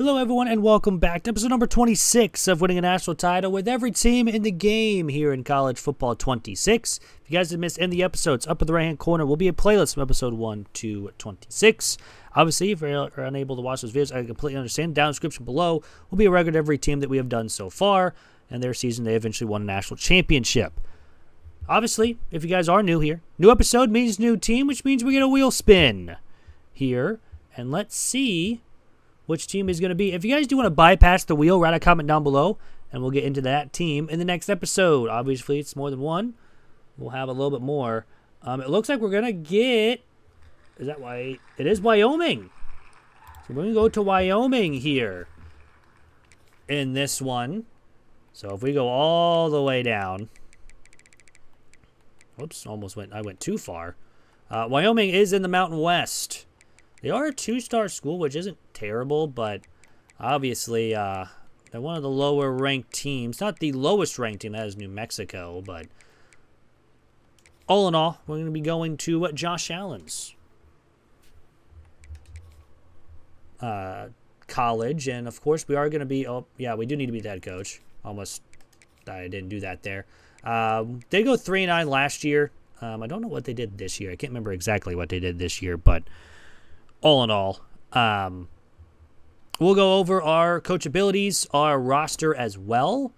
Hello, everyone, and welcome back to episode number 26 of Winning a National Title with every team in the game here in College Football 26. If you guys have missed any of the episodes, up in the right-hand corner will be a playlist from episode 1 to 26. Obviously, if you're unable to watch those videos, I completely understand. Down in the description below will be a record of every team that we have done so far, and their season they eventually won a national championship. Obviously, if you guys are new here, new episode means new team, which means we get a wheel spin here. And let's see which team is going to be. If you guys do want to bypass the wheel, write a comment down below, and we'll get into that team in the next episode. Obviously, it's more than one. We'll have a little bit more. It looks like we're going to get... Is that why? It is Wyoming. So we're going to go to Wyoming here in this one. So if we go all the way down... Whoops, I went too far. Wyoming is in the Mountain West. They are a two-star school, which isn't terrible, but obviously they're one of the lower-ranked teams. Not the lowest-ranked team, that is New Mexico, but all in all, we're going to be going to Josh Allen's college, and of course we are going to be, oh, yeah, we do need to be the head coach. Almost, I didn't do that there. They go 3-9 last year. I don't know what they did this year. I can't remember exactly what they did this year, but all in all, we'll go over our coach abilities, our roster as well,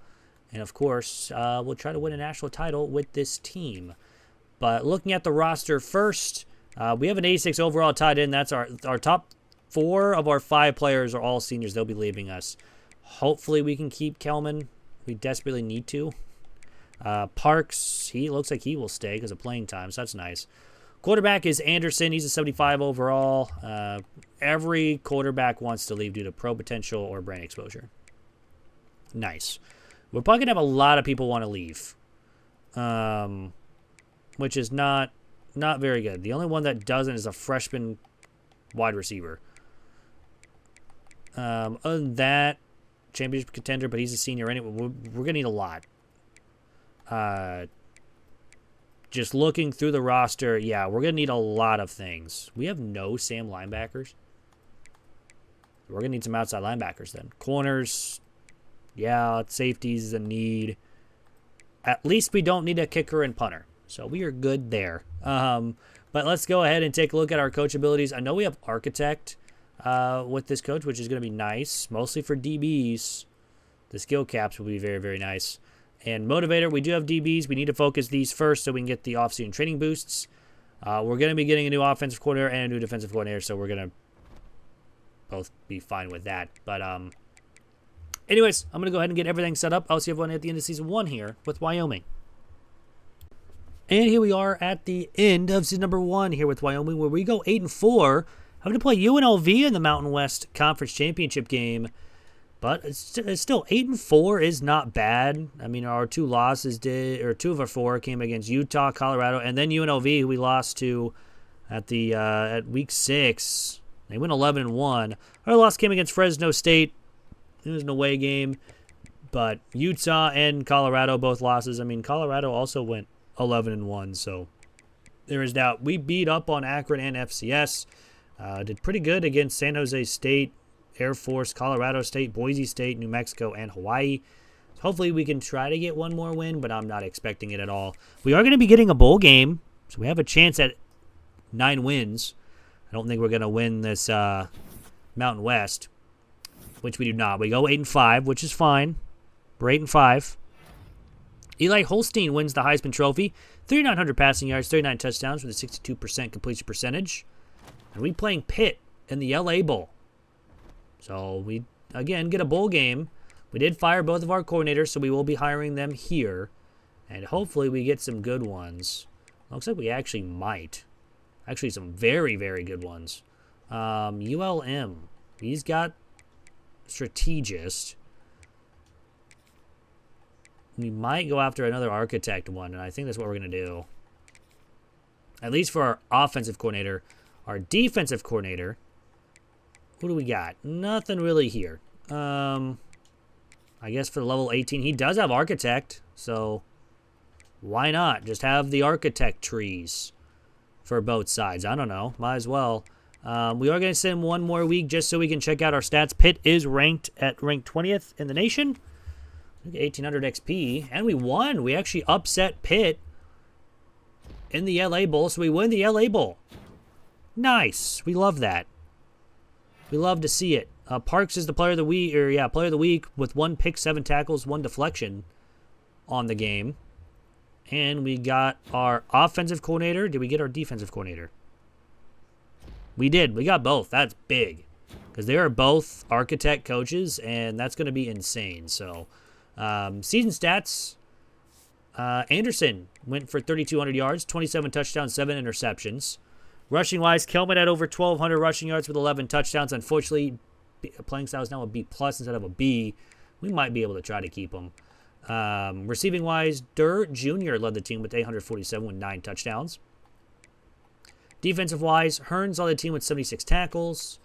and of course, we'll try to win a national title with this team. But looking at the roster first, we have an 86 overall tight end. That's our top 4 of our 5 players are all seniors. They'll be leaving us. Hopefully, we can keep Kelman. We desperately need to. Parks, he looks like he will stay because of playing time, so that's nice. Quarterback is Anderson. He's a 75 overall. Every quarterback wants to leave due to pro potential or brain exposure. Nice. We're probably going to have a lot of people want to leave, which is not very good. The only one that doesn't is a freshman wide receiver. Other than that, championship contender, but he's a senior anyway. We're going to need a lot. Just looking through the roster, yeah, we're going to need a lot of things. We have no Sam linebackers. We're going to need some outside linebackers then. Corners, yeah, safeties is a need. At least we don't need a kicker and punter. So we are good there. But let's go ahead and take a look at our coach abilities. I know we have architect with this coach, which is going to be nice. Mostly for DBs. The skill caps will be very, very nice. And motivator, we do have DBs. We need to focus these first so we can get the off-season training boosts. We're going to be getting a new offensive coordinator and a new defensive coordinator, so we're going to both be fine with that. But anyways, I'm going to go ahead and get everything set up. I'll see everyone at the end of Season 1 here with Wyoming. And here we are at the end of Season number 1 here with Wyoming, where we go 8-4. I'm going to play UNLV in the Mountain West Conference Championship game. But it's still 8-4 is not bad. I mean, our 2 losses 2 of our 4 came against Utah, Colorado, and then UNLV, who we lost to at week 6. They went 11-1. Our loss came against Fresno State. It was an away game, but Utah and Colorado both losses. I mean, Colorado also went 11-1, so there is doubt. We beat up on Akron and FCS. Did pretty good against San Jose State, Air Force, Colorado State, Boise State, New Mexico, and Hawaii. Hopefully we can try to get one more win, but I'm not expecting it at all. We are going to be getting a bowl game, so we have a chance at 9 wins. I don't think we're going to win this Mountain West, which we do not. We go 8-5, which is fine. We're 8-5. Eli Holstein wins the Heisman Trophy. 3,900 passing yards, 39 touchdowns with a 62% completion percentage. And we playing Pitt in the LA Bowl. So we, again, get a bowl game. We did fire both of our coordinators, so we will be hiring them here. And hopefully we get some good ones. Looks like we actually might. Actually, some very, very good ones. ULM. He's got strategist. We might go after another architect one, and I think that's what we're going to do. At least for our offensive coordinator. Our defensive coordinator... What do we got? Nothing really here. I guess for level 18, he does have architect, so why not? Just have the architect trees for both sides. I don't know. Might as well. We are going to send one more week just so we can check out our stats. Pitt is ranked 20th in the nation. 1800 XP. And we won. We actually upset Pitt in the LA Bowl, so we win the LA Bowl. Nice. We love that. We love to see it. Parks is the player of the week, player of the week with 1 pick, 7 tackles, 1 deflection on the game. And we got our offensive coordinator. Did we get our defensive coordinator? We did. We got both. That's big. Because they are both architect coaches, and that's going to be insane. So, season stats. Anderson went for 3,200 yards, 27 touchdowns, 7 interceptions. Rushing-wise, Kelman had over 1,200 rushing yards with 11 touchdowns. Unfortunately, playing style is now a B+ instead of a B. We might be able to try to keep him. Receiving-wise, Durr Jr. led the team with 847 with 9 touchdowns. Defensive-wise, Hearns led the team with 76 tackles.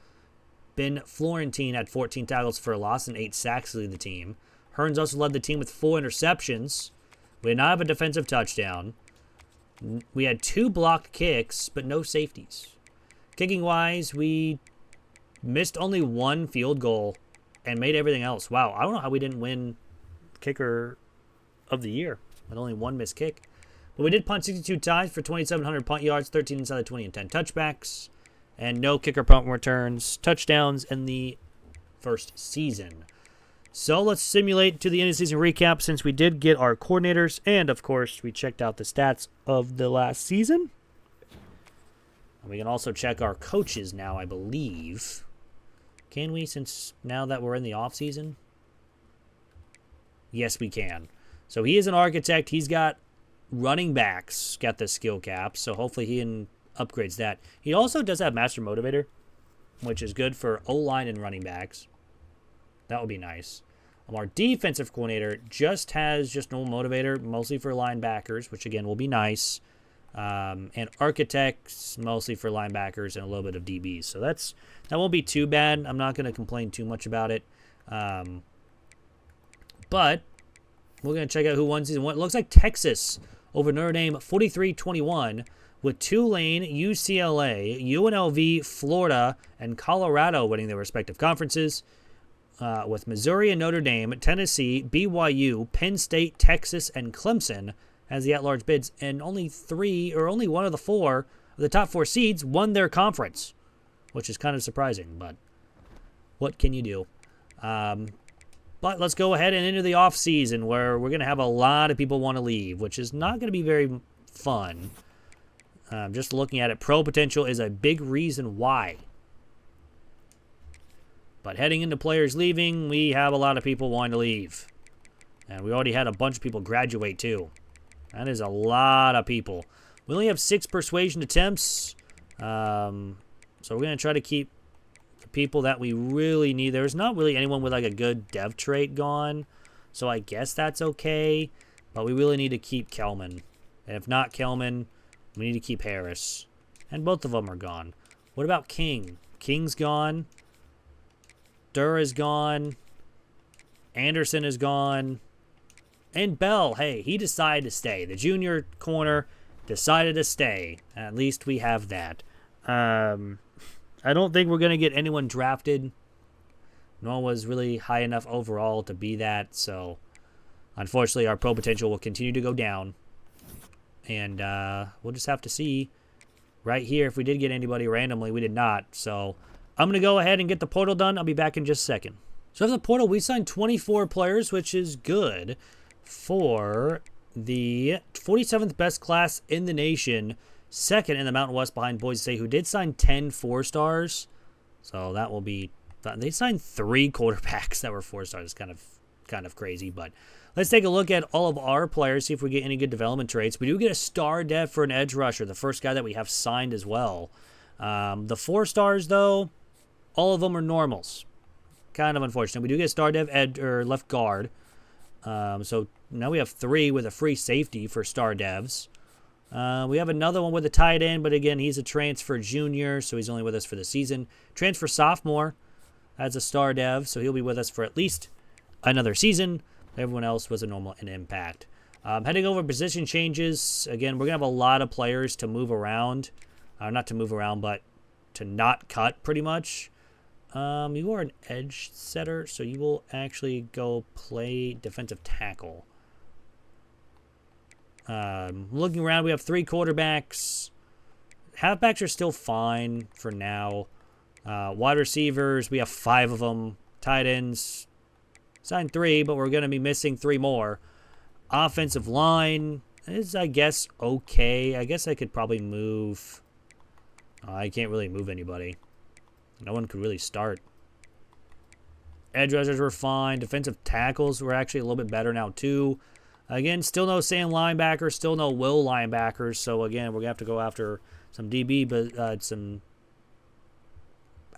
Ben Florentine had 14 tackles for a loss and 8 sacks to lead the team. Hearns also led the team with 4 interceptions. We did not have a defensive touchdown. We had 2 blocked kicks, but no safeties. Kicking-wise, we missed only 1 field goal and made everything else. Wow, I don't know how we didn't win kicker of the year with only 1 missed kick. But we did punt 62 times for 2,700 punt yards, 13 inside the 20 and 10 touchbacks, and no kicker punt returns, touchdowns in the first season. So let's simulate to the end of the season recap since we did get our coordinators, and of course we checked out the stats of the last season. And we can also check our coaches now, I believe. Can we, since now that we're in the off season? Yes, we can. So he is an architect. He's got running backs, got the skill cap, so hopefully he upgrades that. He also does have Master Motivator, which is good for O-line and running backs. That would be nice. Our defensive coordinator just has normal motivator, mostly for linebackers, which again will be nice. And architects, mostly for linebackers and a little bit of DBs. So that won't be too bad. I'm not going to complain too much about it. But we're going to check out who won season 1. It looks like Texas over Notre Dame 43-21 with Tulane, UCLA, UNLV, Florida, and Colorado winning their respective conferences. With Missouri and Notre Dame, Tennessee, BYU, Penn State, Texas, and Clemson as the at-large bids, and only 1 of the 4 of the top 4 seeds won their conference, which is kind of surprising, but what can you do? But let's go ahead and into the off-season where we're going to have a lot of people want to leave, which is not going to be very fun. Just looking at it, pro potential is a big reason why. But heading into players leaving, we have a lot of people wanting to leave. And we already had a bunch of people graduate, too. That is a lot of people. We only have 6 persuasion attempts. So we're going to try to keep the people that we really need. There's not really anyone with like a good dev trait gone. So I guess that's okay. But we really need to keep Kelman. And if not Kelman, we need to keep Harris. And both of them are gone. What about King? King's gone. Durr is gone. Anderson is gone. And Bell, hey, he decided to stay. The junior corner decided to stay. At least we have that. I don't think we're going to get anyone drafted. No one was really high enough overall to be that. So, unfortunately, our pro potential will continue to go down. And we'll just have to see right here if we did get anybody randomly. We did not. So, I'm going to go ahead and get the portal done. I'll be back in just a second. So for the portal, we signed 24 players, which is good for the 47th best class in the nation, second in the Mountain West behind Boise State, who did sign 10 4-stars. So that will be... They signed 3 quarterbacks that were 4-stars. Kind of crazy, but let's take a look at all of our players, see if we get any good development traits. We do get a star dev for an edge rusher, the first guy that we have signed as well. The 4-stars, though... All of them are normals. Kind of unfortunate. We do get star dev left guard. So now we have 3 with a free safety for star devs. We have another one with a tight end, but again, he's a transfer junior, so he's only with us for the season. Transfer sophomore as a star dev, so he'll be with us for at least another season. Everyone else was a normal and impact. Heading over position changes. Again, we're going to have a lot of players to move around. Not to move around, but to not cut pretty much. You are an edge setter, so you will actually go play defensive tackle. Looking around, we have 3 quarterbacks. Halfbacks are still fine for now. Wide receivers, we have 5 of them. Tight ends, signed 3, but we're going to be missing 3 more. Offensive line is, I guess, okay. I guess I could probably move. I can't really move anybody. No one could really start. Edge rushers were fine. Defensive tackles were actually a little bit better now, too. Again, still no Sam linebackers, still no Will linebackers. So, again, we're going to have to go after some DB, but some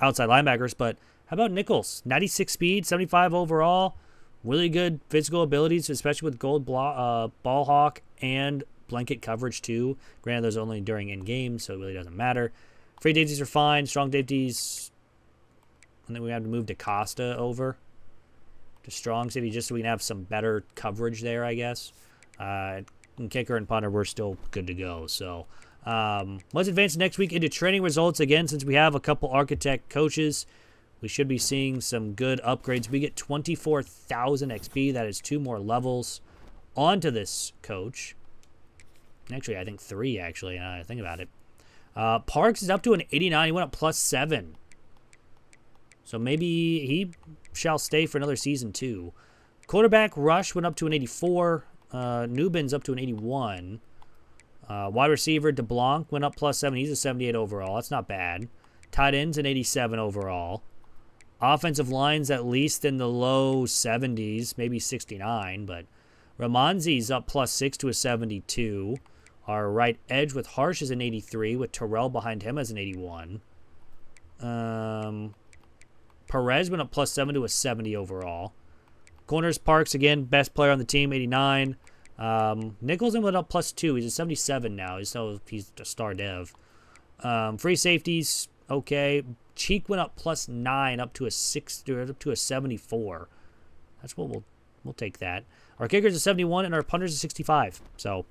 outside linebackers. But how about Nichols? 96 speed, 75 overall. Really good physical abilities, especially with gold ball hawk and blanket coverage, too. Granted, those are only during in-game, so it really doesn't matter. Free safeties are fine. Strong safeties. And then we have to move DaCosta over to strong safety just so we can have some better coverage there, I guess. And kicker and punter, we're still good to go. So let's advance next week into training results. Again, since we have a couple architect coaches, we should be seeing some good upgrades. We get 24,000 XP. That is 2 more levels onto this coach. Actually, I think 3, actually, now that I think about it. Parks is up to an 89. He went up +7. So maybe he shall stay for another season, too. Quarterback Rush went up to an 84. Newbin's up to an 81. Wide receiver DeBlanc went up +7. He's a 78 overall. That's not bad. Tight ends an 87 overall. Offensive line's at least in the low 70s, maybe 69. But Ramonzi's up +6 to a 72. Our right edge with Harsh is an 83, with Terrell behind him as an 81. Perez went up +7 to a 70 overall. Corners Parks, again, best player on the team, 89. Nicholson went up +2. He's a 77 now. He's a star dev. Free safeties, okay. Cheek went up +9 up to a 74. That's what we'll take that. Our kicker's a 71 and our punter's a 65. So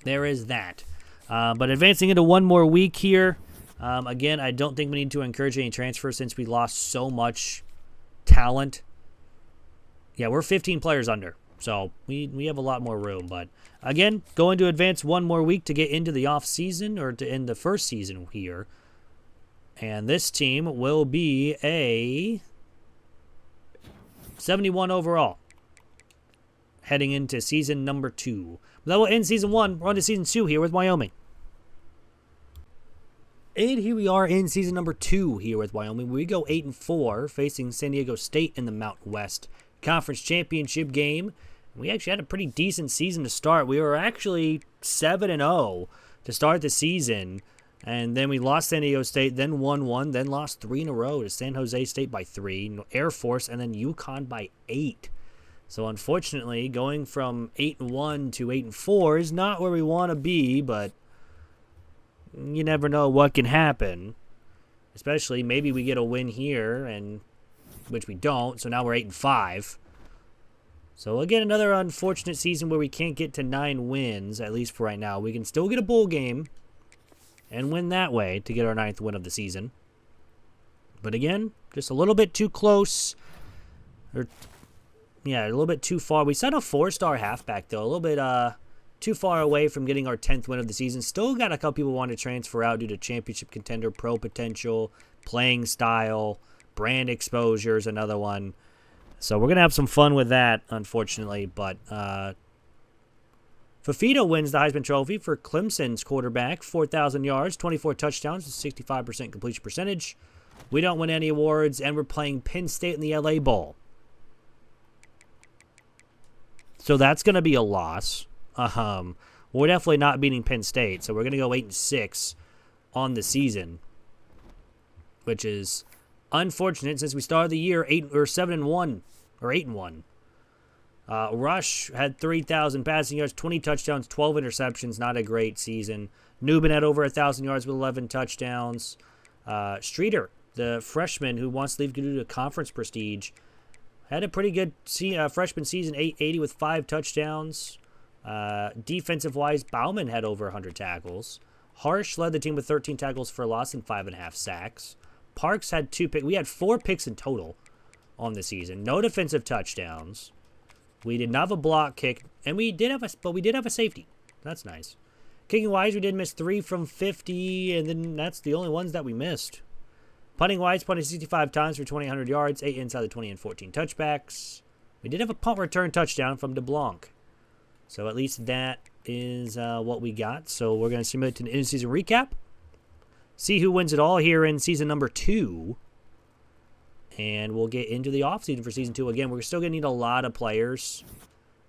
there is that. But advancing into one more week here. Again, I don't think we need to encourage any transfers since we lost so much talent. Yeah, we're 15 players under. So we have a lot more room. But again, going to advance one more week to get into the off season or to end the first season here. And this team will be a 71 overall heading into season number 2. That will end season 1. We're on to season 2 here with Wyoming. And here we are in season number 2 here with Wyoming. We go 8-4 facing San Diego State in the Mountain West Conference Championship game. We actually had a pretty decent season to start. We were actually 7-0 to start the season. And then we lost San Diego State, then won 1, then lost 3 in a row to San Jose State by 3, Air Force, and then Uconn by 8. So unfortunately, going from 8-1 to 8-4 is not where we want to be, but you never know what can happen. Especially maybe we get a win here, and which we don't, so now we're 8-5. So again, another unfortunate season where we can't get to 9 wins, at least for right now. We can still get a bowl game and win that way to get our 9th win of the season. But again, just a little bit too close. A little bit too far. We signed a 4-star halfback, though. A little bit too far away from getting our 10th win of the season. Still got a couple people want to transfer out due to championship contender, pro potential, playing style, brand exposure is another one. So we're going to have some fun with that, unfortunately. But Fafita wins the Heisman Trophy for Clemson's quarterback. 4,000 yards, 24 touchdowns, 65% completion percentage. We don't win any awards, and we're playing Penn State in the LA Bowl. So that's going to be a loss. We're definitely not beating Penn State, so we're going to go 8-6 on the season, which is unfortunate since we started the year 7-1 or 8-1. Rush had 3,000 passing yards, 20 touchdowns, 12 interceptions. Not a great season. Newbin had over 1,000 yards with 11 touchdowns. Streeter, the freshman who wants to leave due to conference prestige, had a pretty good freshman season, 880 with 5 touchdowns. Defensive-wise, Bauman had over 100 tackles. Harsh led the team with 13 tackles for loss and 5.5 sacks. Parks had 2 picks. We had 4 picks in total on the season. No defensive touchdowns. We did not have a block kick, and we did have a safety. That's nice. Kicking wise, we did miss 3 from 50, and then that's the only ones that we missed. Punting wise, punted 65 times for 2,800 yards, 8 inside the 20 and 14 touchbacks. We did have a punt return touchdown from DeBlanc. So at least that is what we got. So we're going to simulate an in-season recap. See who wins it all here in season number 2. And we'll get into the offseason for season 2. Again, we're still going to need a lot of players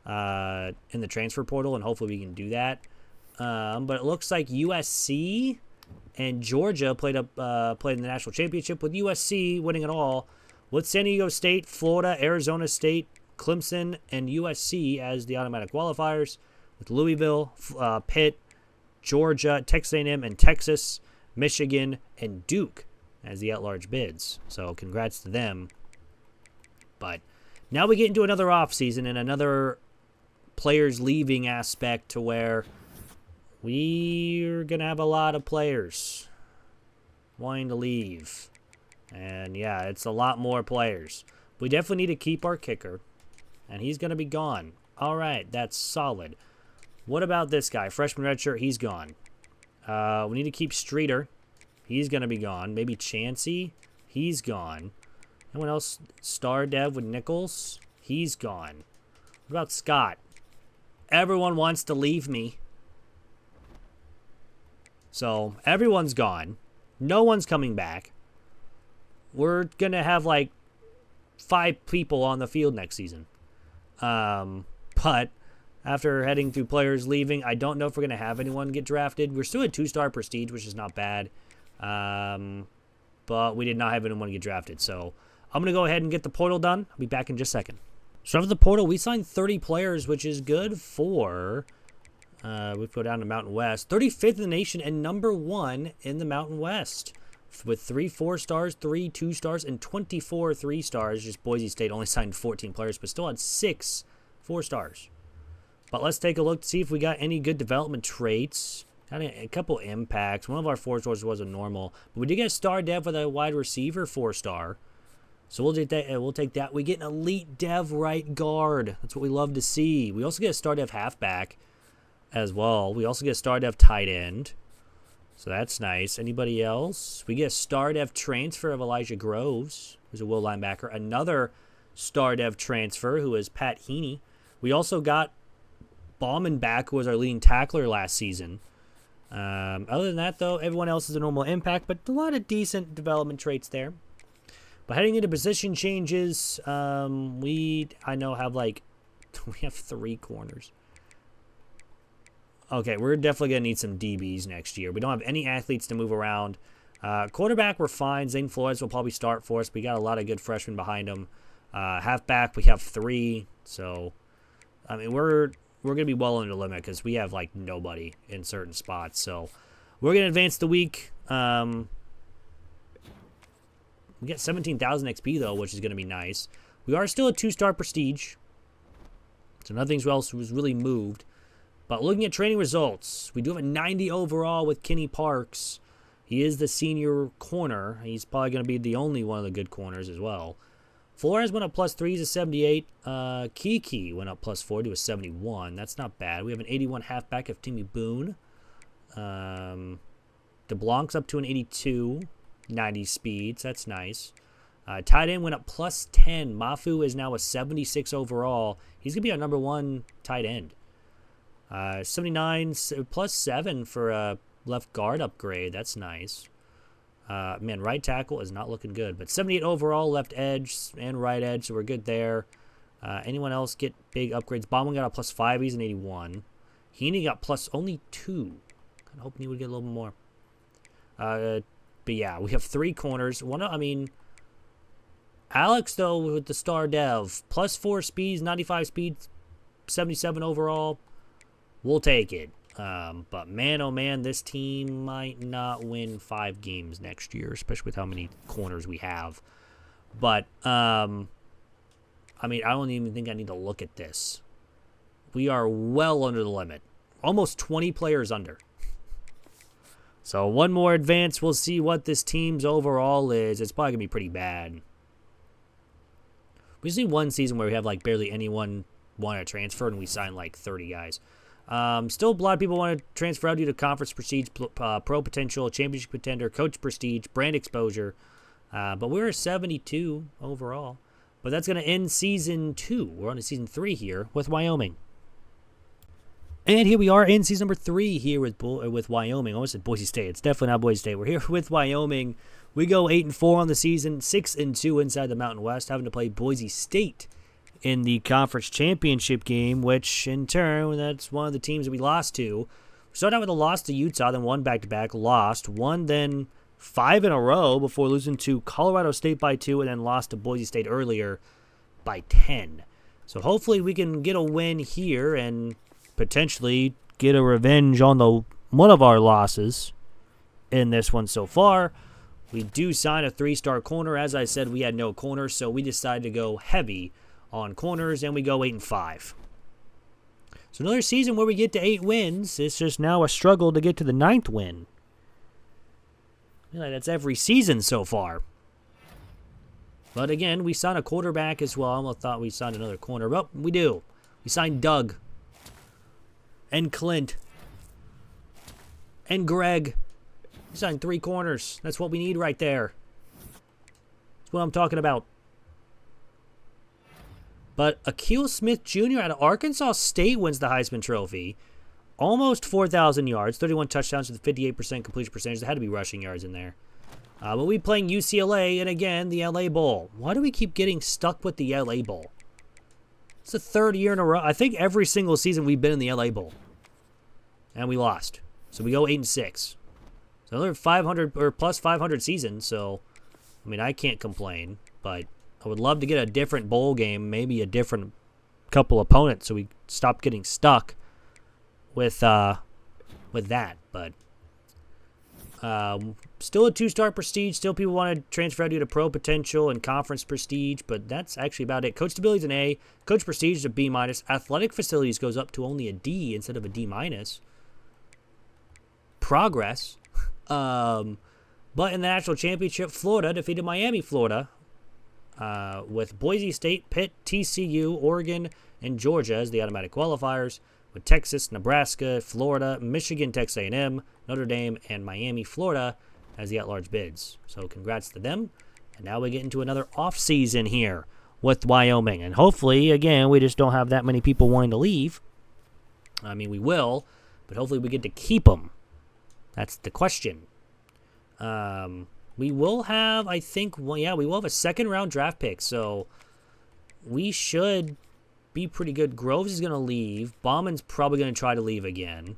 in the transfer portal, and hopefully we can do that. But it looks like USC and Georgia played in the national championship, with USC winning it all, with San Diego State, Florida, Arizona State, Clemson, and USC as the automatic qualifiers, with Louisville, Pitt, Georgia, Texas A&M, and Texas, Michigan, and Duke as the at-large bids. So congrats to them. But now we get into another offseason and another players leaving aspect, to where we're going to have a lot of players wanting to leave. And yeah, it's a lot more players. We definitely need to keep our kicker, and he's going to be gone. All right, that's solid. What about this guy? Freshman redshirt, he's gone. We need to keep Streeter. He's going to be gone. Maybe Chansey, he's gone. Anyone else? Star Dev with Nichols, he's gone. What about Scott? Everyone wants to leave me. So everyone's gone. No one's coming back. We're going to have like 5 people on the field next season. But after heading through players leaving, I don't know if we're going to have anyone get drafted. We're still at 2-star prestige, which is not bad. But we did not have anyone get drafted. So I'm going to go ahead and get the portal done. I'll be back in just a second. So after the portal, we signed 30 players, which is good for... we go down to Mountain West. 35th in the nation and number 1 in the Mountain West. With 3 4-stars, 3 2-stars, and 24 3-stars. Just Boise State only signed 14 players, but still had 6 4-stars. But let's take a look to see if we got any good development traits. Got a couple impacts. One of our 4-stars was a normal. But we did get a star dev with a wide receiver 4-star. So we'll take that. We get an elite dev right guard. That's what we love to see. We also get a star dev halfback as well. We also get a star dev tight end. So that's nice. Anybody else? We get a star dev transfer of Elijah Groves, who's a will linebacker. Another star dev transfer, who is Pat Heaney. We also got Bauman back, who was our leading tackler last season. Other than that, though, everyone else is a normal impact, but a lot of decent development traits there. But heading into position changes, have we have 3 corners. Okay, we're definitely going to need some DBs next year. We don't have any athletes to move around. Quarterback, we're fine. Zane Flores will probably start for us. We got a lot of good freshmen behind him. Halfback, we have 3. So, I mean, we're going to be well under the limit because we have, like, nobody in certain spots. So, we're going to advance the week. We get 17,000 XP, though, which is going to be nice. We are still a 2-star prestige. So, nothing else was really moved. But looking at training results, we do have a 90 overall with Kenny Parks. He is the senior corner. He's probably going to be the only one of the good corners as well. Flores went up +3 to 78. Kiki went up +4 to a 71. That's not bad. We have an 81 halfback of Timmy Boone. DeBlanc's up to an 82. 90 speeds. That's nice. Tight end went up +10. Mafu is now a 76 overall. He's going to be our number 1 tight end. 79 +7 for a left guard upgrade. That's nice. Man, right tackle is not looking good. But 78 overall, left edge and right edge, so we're good there. Anyone else get big upgrades? Bauman got a +5. He's an 81. Heaney got only +2. Kind of hoping he would get a little bit more. But yeah, we have 3 corners. Alex, though, with the star dev, +4 speeds, 95 speeds, 77 overall. We'll take it. But man, oh man, this team might not win 5 games next year, especially with how many corners we have. But, I don't even think I need to look at this. We are well under the limit. Almost 20 players under. So one more advance, we'll see what this team's overall is. It's probably going to be pretty bad. We see one season where we have like barely anyone want to transfer, and we sign like 30 guys. Still, a lot of people want to transfer out due to conference prestige, pro potential, championship contender, coach prestige, brand exposure. But we're 72 overall. But that's going to end season 2. We're on to season 3 here with Wyoming. And here we are in season number 3 here with Wyoming. I almost said Boise State. It's definitely not Boise State. We're here with Wyoming. We go 8-4 on the season, 6-2 inside the Mountain West, having to play Boise State in the conference championship game, which in turn, that's one of the teams that we lost to. We started out with a loss to Utah, then won back-to-back, lost, won then 5 in a row before losing to Colorado State by 2, and then lost to Boise State earlier by 10. So hopefully we can get a win here and potentially get a revenge on one of our losses in this one so far. We do sign a 3-star corner. As I said, we had no corners, so we decided to go heavy on corners, and we go 8-5. So another season where we get to 8 wins. It's just now a struggle to get to the 9th win. That's every season so far. But again, we signed a quarterback as well. I almost thought we signed another corner. Well, we do. We signed Doug. And Clint. And Greg. We signed 3 corners. That's what we need right there. That's what I'm talking about. But Akil Smith Jr. out of Arkansas State wins the Heisman Trophy. Almost 4,000 yards, 31 touchdowns with a 58% completion percentage. There had to be rushing yards in there. But we playing UCLA, and again, the LA Bowl. Why do we keep getting stuck with the LA Bowl? It's the 3rd year in a row. I think every single season we've been in the LA Bowl. And we lost. So we go 8-6. So another 500 or plus 500 season. So, I mean, I can't complain. But I would love to get a different bowl game, maybe a different couple opponents, so we stop getting stuck with that. But still a 2-star prestige. Still people want to transfer out due to pro potential and conference prestige, but that's actually about it. Coach stability is an A. Coach prestige is a B-. Athletic facilities goes up to only a D instead of a D-. Progress. But in the national championship, Florida defeated Miami, Florida, with Boise State, Pitt, TCU, Oregon, and Georgia as the automatic qualifiers, with Texas, Nebraska, Florida, Michigan, Texas A&M, Notre Dame, and Miami, Florida as the at-large bids. So congrats to them. And now we get into another off-season here with Wyoming. And hopefully, again, we just don't have that many people wanting to leave. I mean, we will, but hopefully we get to keep them. That's the question. We will have, I think, we will have a 2nd-round draft pick. So we should be pretty good. Groves is going to leave. Bauman's probably going to try to leave again.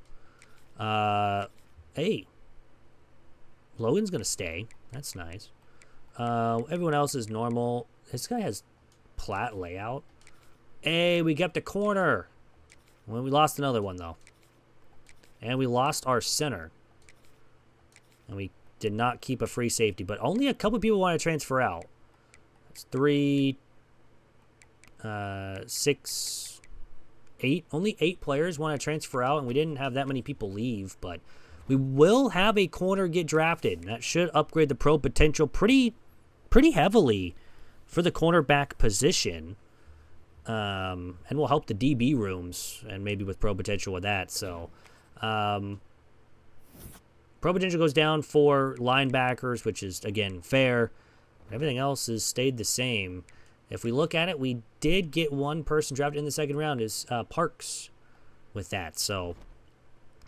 Hey. Logan's going to stay. That's nice. Everyone else is normal. This guy has plat layout. Hey, we kept a corner. Well, we lost another one, though. And we lost our center. And we did not keep a free safety. But only a couple people want to transfer out. That's 3... 6, 8. Only 8 players want to transfer out, and we didn't have that many people leave. But we will have a corner get drafted. That should upgrade the pro potential pretty heavily for the cornerback position, and will help the DB rooms and maybe with pro potential with that. So, pro potential goes down for linebackers, which is again fair. Everything else has stayed the same. If we look at it, we did get one person drafted in the 2nd round, is Parks, with that. So,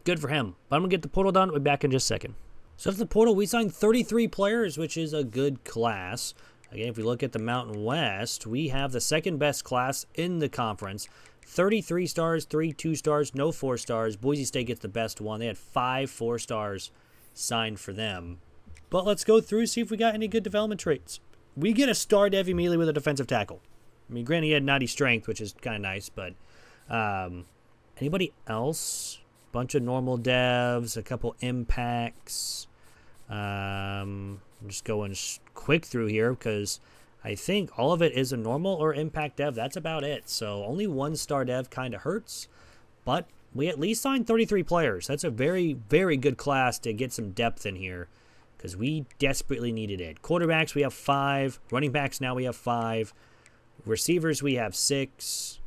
good for him. But I'm going to get the portal done. We'll be back in just a second. So, after the portal, we signed 33 players, which is a good class. Again, if we look at the Mountain West, we have the 2nd best class in the conference. 33 stars, 3 2-stars, no 4 stars. Boise State gets the best one. They had 5 4 stars signed for them. But let's go through, see if we got any good development traits. We get a star dev immediately with a defensive tackle. I mean, granted, he had 90 strength, which is kind of nice, but anybody else? Bunch of normal devs, a couple impacts. I'm just going quick through here because I think all of it is a normal or impact dev. That's about it. So only 1-star dev kind of hurts, but we at least signed 33 players. That's a very, very good class to get some depth in here because we desperately needed it. Quarterbacks, we have 5. Running backs, now we have 5. Receivers, we have 6.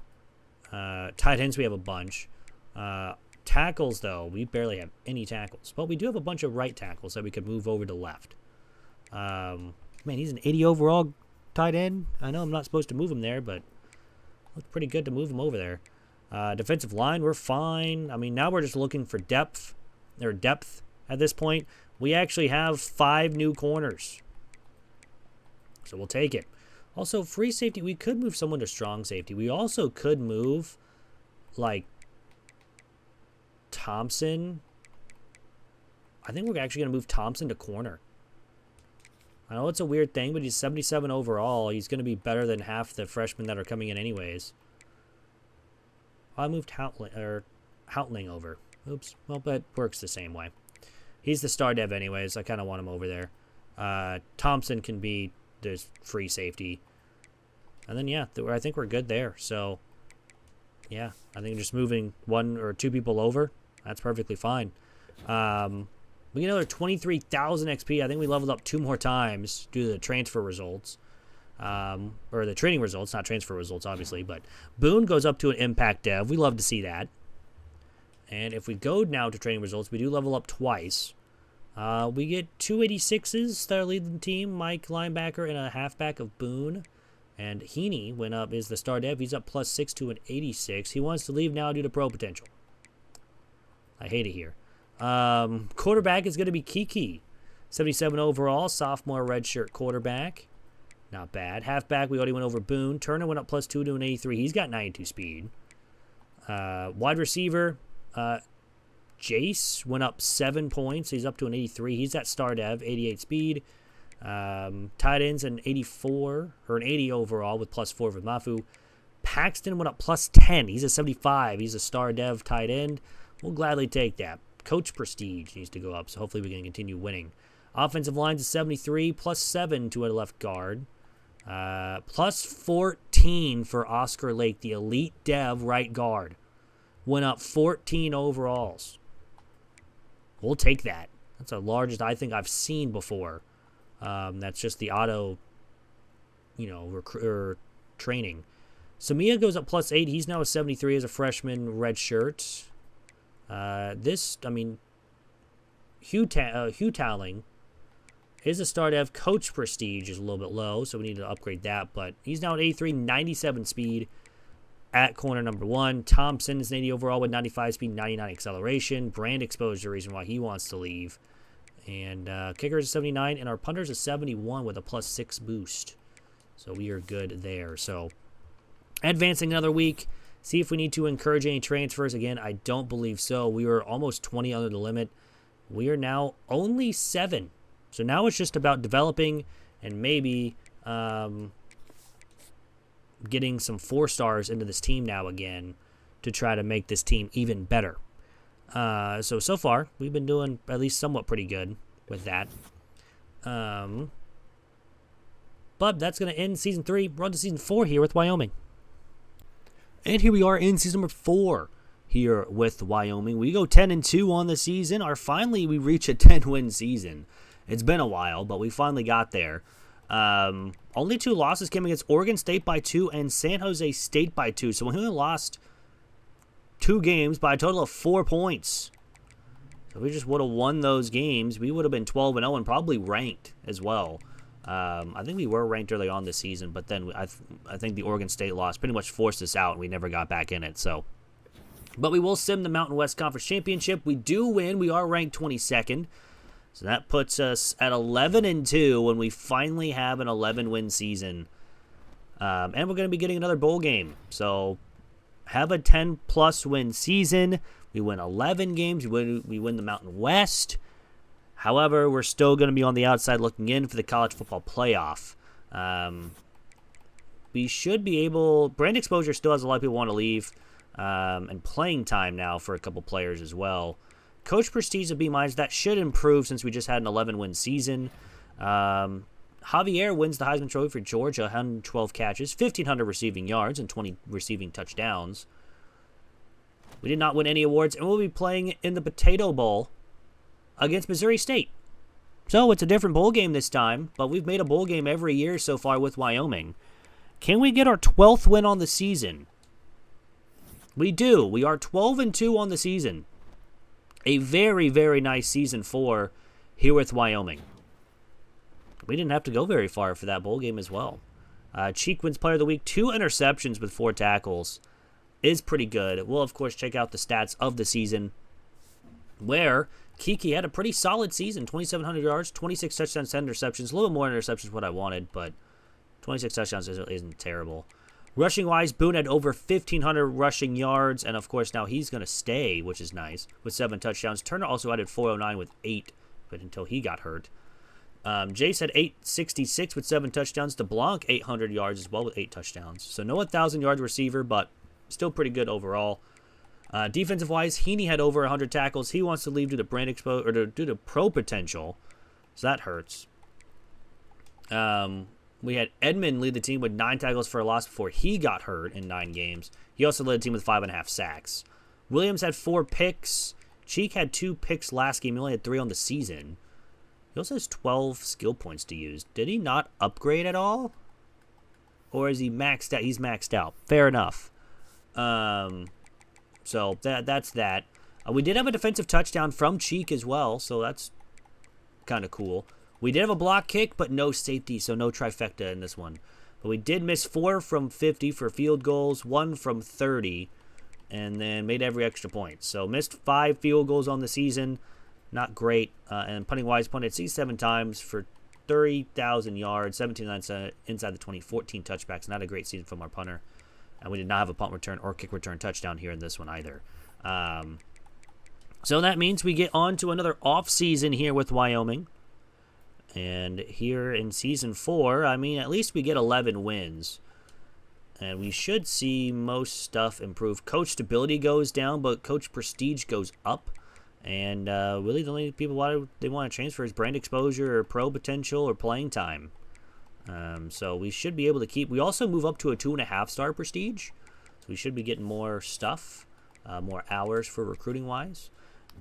Tight ends, we have a bunch. Tackles, though, we barely have any tackles. But we do have a bunch of right tackles that we could move over to left. Man, he's an 80 overall tight end. I know I'm not supposed to move him there, but looked pretty good to move him over there. Defensive line, we're fine. I mean, now we're just looking for depth at this point. We actually have 5 new corners. So we'll take it. Also, free safety, we could move someone to strong safety. We also could move, like, Thompson. I think we're actually going to move Thompson to corner. I know it's a weird thing, but he's 77 overall. He's going to be better than half the freshmen that are coming in anyways. I moved Houtling over. Oops. Well, but works the same way. He's the star dev anyways. I kind of want him over there. Thompson can be the free safety. And then, yeah, I think we're good there. So, yeah, I think just moving 1 or 2 people over, that's perfectly fine. We get another 23,000 XP. I think we leveled up 2 more times due to the transfer results. Or the training results, not transfer results, obviously. But Boone goes up to an impact dev. We love to see that. And if we go now to training results, we do level up twice. We get 286s that are leading the team. Mike, linebacker, and a halfback of Boone. And Heaney went up, is the star dev. He's up +6 to an 86. He wants to leave now due to pro potential. I hate it here. Quarterback is going to be Kiki. 77 overall, sophomore redshirt quarterback. Not bad. Halfback, we already went over Boone. Turner went up +2 to an 83. He's got 92 speed. Wide receiver, Jace went up 7 points. He's up to an 83. He's at star dev, 88 speed. Tight ends, an 84, or an 80 overall with +4 with Mafu. Paxton went up +10. He's a 75. He's a star dev tight end. We'll gladly take that. Coach Prestige needs to go up, so hopefully we can continue winning. Offensive line's a 73, +7 to a left guard. +14 for Oscar Lake, the elite dev right guard. Went up 14 overalls. We'll take that. That's the largest I think I've seen before. That's just the auto, training. Samia goes up +8. He's now a 73 as a freshman red shirt. Hugh Towling is a star dev. Coach Prestige is a little bit low, so we need to upgrade that. But he's now at 83, 97 speed at corner number 1. Thompson is an 80 overall with 95 speed, 99 acceleration. Brand exposure, reason why he wants to leave. And kicker is a 79, and our punter is a 71 with a +6 boost. So we are good there. So advancing another week. See if we need to encourage any transfers. Again, I don't believe so. We were almost 20 under the limit. We are now only 7. So now it's just about developing and maybe getting some 4 stars into this team now again to try to make this team even better. So far, we've been doing at least somewhat pretty good with that. But that's going to end Season 3. We're on to Season 4 here with Wyoming. And here we are in Season number 4 here with Wyoming. We go 10-2 on the season. Finally, we reach a 10-win season. It's been a while, but we finally got there. Only 2 losses came against Oregon State by 2 and San Jose State by 2. So we only lost 2 games by a total of 4 points. So if we just would have won those games, we would have been 12-0 and probably ranked as well. I think we were ranked early on this season, but then I think the Oregon State loss pretty much forced us out, and we never got back in it. But we will sim the Mountain West Conference Championship. We do win. We are ranked 22nd. So that puts us at 11-2 when we finally have an 11-win season. And we're going to be getting another bowl game. So have a 10-plus win season. We win 11 games. We win the Mountain West. However, we're still going to be on the outside looking in for the college football playoff. We should be able... Brand exposure still has a lot of people want to leave. And playing time now for a couple players as well. Coach Prestige of B-. That should improve since we just had an 11-win season. Javier wins the Heisman Trophy for Georgia. 112 catches, 1,500 receiving yards, and 20 receiving touchdowns. We did not win any awards, and we'll be playing in the Potato Bowl against Missouri State. So it's a different bowl game this time, but we've made a bowl game every year so far with Wyoming. Can we get our 12th win on the season? We do. We are 12-2 on the season. A very, very nice season 4 here with Wyoming. We didn't have to go very far for that bowl game as well. Cheek wins Player of the Week. 2 interceptions with 4 tackles is pretty good. We'll, of course, check out the stats of the season, where Kiki had a pretty solid season. 2,700 yards, 26 touchdowns, 10 interceptions. A little more interceptions than what I wanted, but 26 touchdowns isn't terrible. Rushing-wise, Boone had over 1,500 rushing yards, and, of course, now he's going to stay, which is nice, with 7 touchdowns. Turner also added 409 with 8, but until he got hurt. Jace had 866 with 7 touchdowns. DeBlanc, 800 yards as well with 8 touchdowns. So no 1,000-yard receiver, but still pretty good overall. Defensive-wise, Heaney had over 100 tackles. He wants to leave due to brand expo or due to pro potential, so that hurts. We had Edmond lead the team with 9 tackles for a loss before he got hurt in 9 games. He also led the team with 5.5 sacks. Williams had 4 picks. Cheek had 2 picks last game. He only had 3 on the season. He also has 12 skill points to use. Did he not upgrade at all? Or is he maxed out? He's maxed out. Fair enough. So that's that. We did have a defensive touchdown from Cheek as well, so that's kind of cool. We did have a block kick, but no safety, so no trifecta in this one. But we did miss 4 from 50 for field goals, 1 from 30, and then made every extra point. So missed 5 field goals on the season. Not great. And punting-wise, punted 67 times for 30,000 yards, 17 inside the 20, 14 touchbacks. Not a great season from our punter. And we did not have a punt return or kick return touchdown here in this one either. So that means we get on to another off-season here with Wyoming. And here in Season 4, I mean, at least we get 11 wins. And we should see most stuff improve. Coach stability goes down, but coach prestige goes up. And really the only people they want to transfer is brand exposure or pro potential or playing time. So we should be able to keep. We also move up to a 2.5-star prestige. So we should be getting more stuff, more hours for recruiting wise.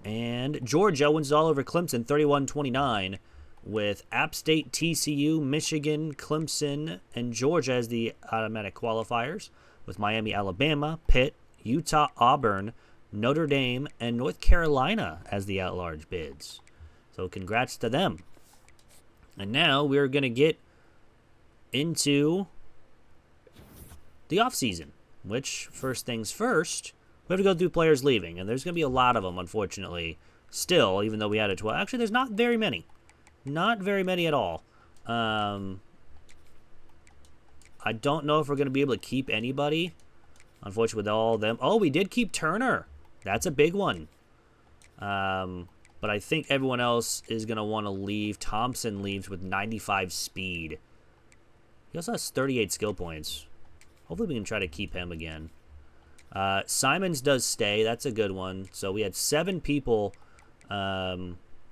And Georgia wins it all over Clemson 31-29 with App State, TCU, Michigan, Clemson, and Georgia as the automatic qualifiers, with Miami, Alabama, Pitt, Utah, Auburn, Notre Dame, and North Carolina as the at-large bids. So congrats to them. And now we're going to get into the offseason, which, first things first, we have to go through players leaving. And there's going to be a lot of them, unfortunately, still, even though we added 12. Actually, there's not very many. Not very many at all. I don't know if we're going to be able to keep anybody, unfortunately, with all of them. Oh, we did keep Turner. That's a big one. But I think everyone else is going to want to leave. Thompson leaves with 95 speed. He also has 38 skill points. Hopefully we can try to keep him again. Simons does stay. That's a good one. So we had 7 people,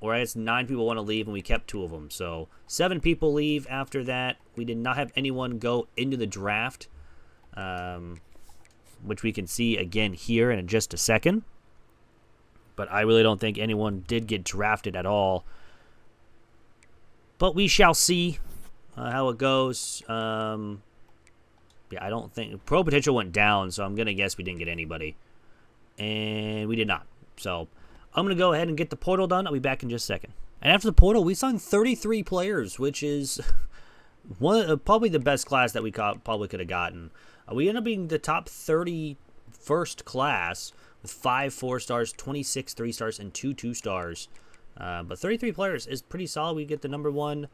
or I guess 9 people want to leave, and we kept 2 of them. So 7 people leave after that. We did not have anyone go into the draft, which we can see again here in just a second. But I really don't think anyone did get drafted at all. But we shall see how it goes. Yeah, I don't think pro potential went down, so I'm gonna guess we didn't get anybody, and we did not. So I'm gonna go ahead and get the portal done. I'll be back in just a second. And after the portal, we signed 33 players, which is probably the best class that we probably could have gotten. We ended up being the top 31st class with 5 4-stars, 26 3-stars, and 2 2-stars. But 33 players is pretty solid. We get the number 1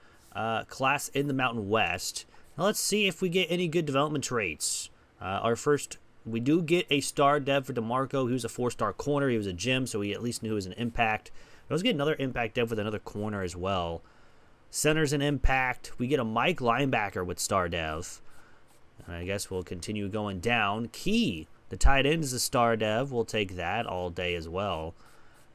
class in the Mountain West. Now let's see if we get any good development traits. Our first, we do get a star dev for DeMarco. He was a 4-star corner. He was a gem, so we at least knew he was an impact. We also get another impact dev with another corner as well. Center's an impact. We get a Mike linebacker with star dev. And I guess we'll continue going down. Key, the tight end, is a star dev. We'll take that all day as well.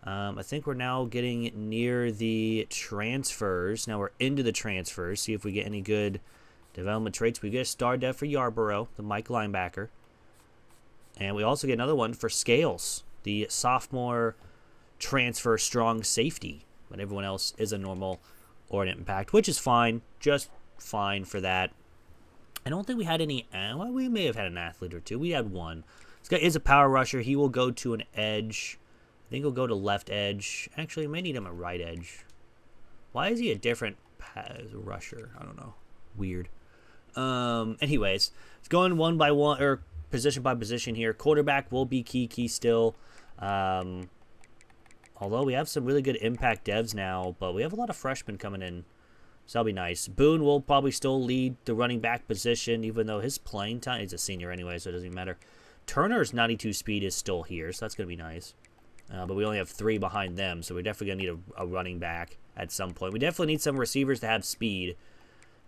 I think we're now getting near the transfers. Now we're into the transfers. See if we get any good development traits. We get a star dev for Yarborough, the Mike linebacker. And we also get another one for Scales. the sophomore transfer strong safety, but everyone else is a normal or an impact, which is fine, just fine for that. I don't think we had any. Well, we may have had an athlete or two. We had one. This guy is a power rusher. He will go to an edge. I think he'll go to left edge. Actually, we may need him at right edge. Why is he a different rusher? I don't know. Weird. Anyways, it's going one by one or position by position here. Quarterback will be Kiki still. Although we have some really good impact devs now, but we have a lot of freshmen coming in. So that'll be nice. Boone will probably still lead the running back position, even though his playing time, he's a senior anyway, so it doesn't even matter. Turner's 92 speed is still here, so that's going to be nice. But we only have 3 behind them, so we're definitely going to need a running back at some point. We definitely need some receivers to have speed.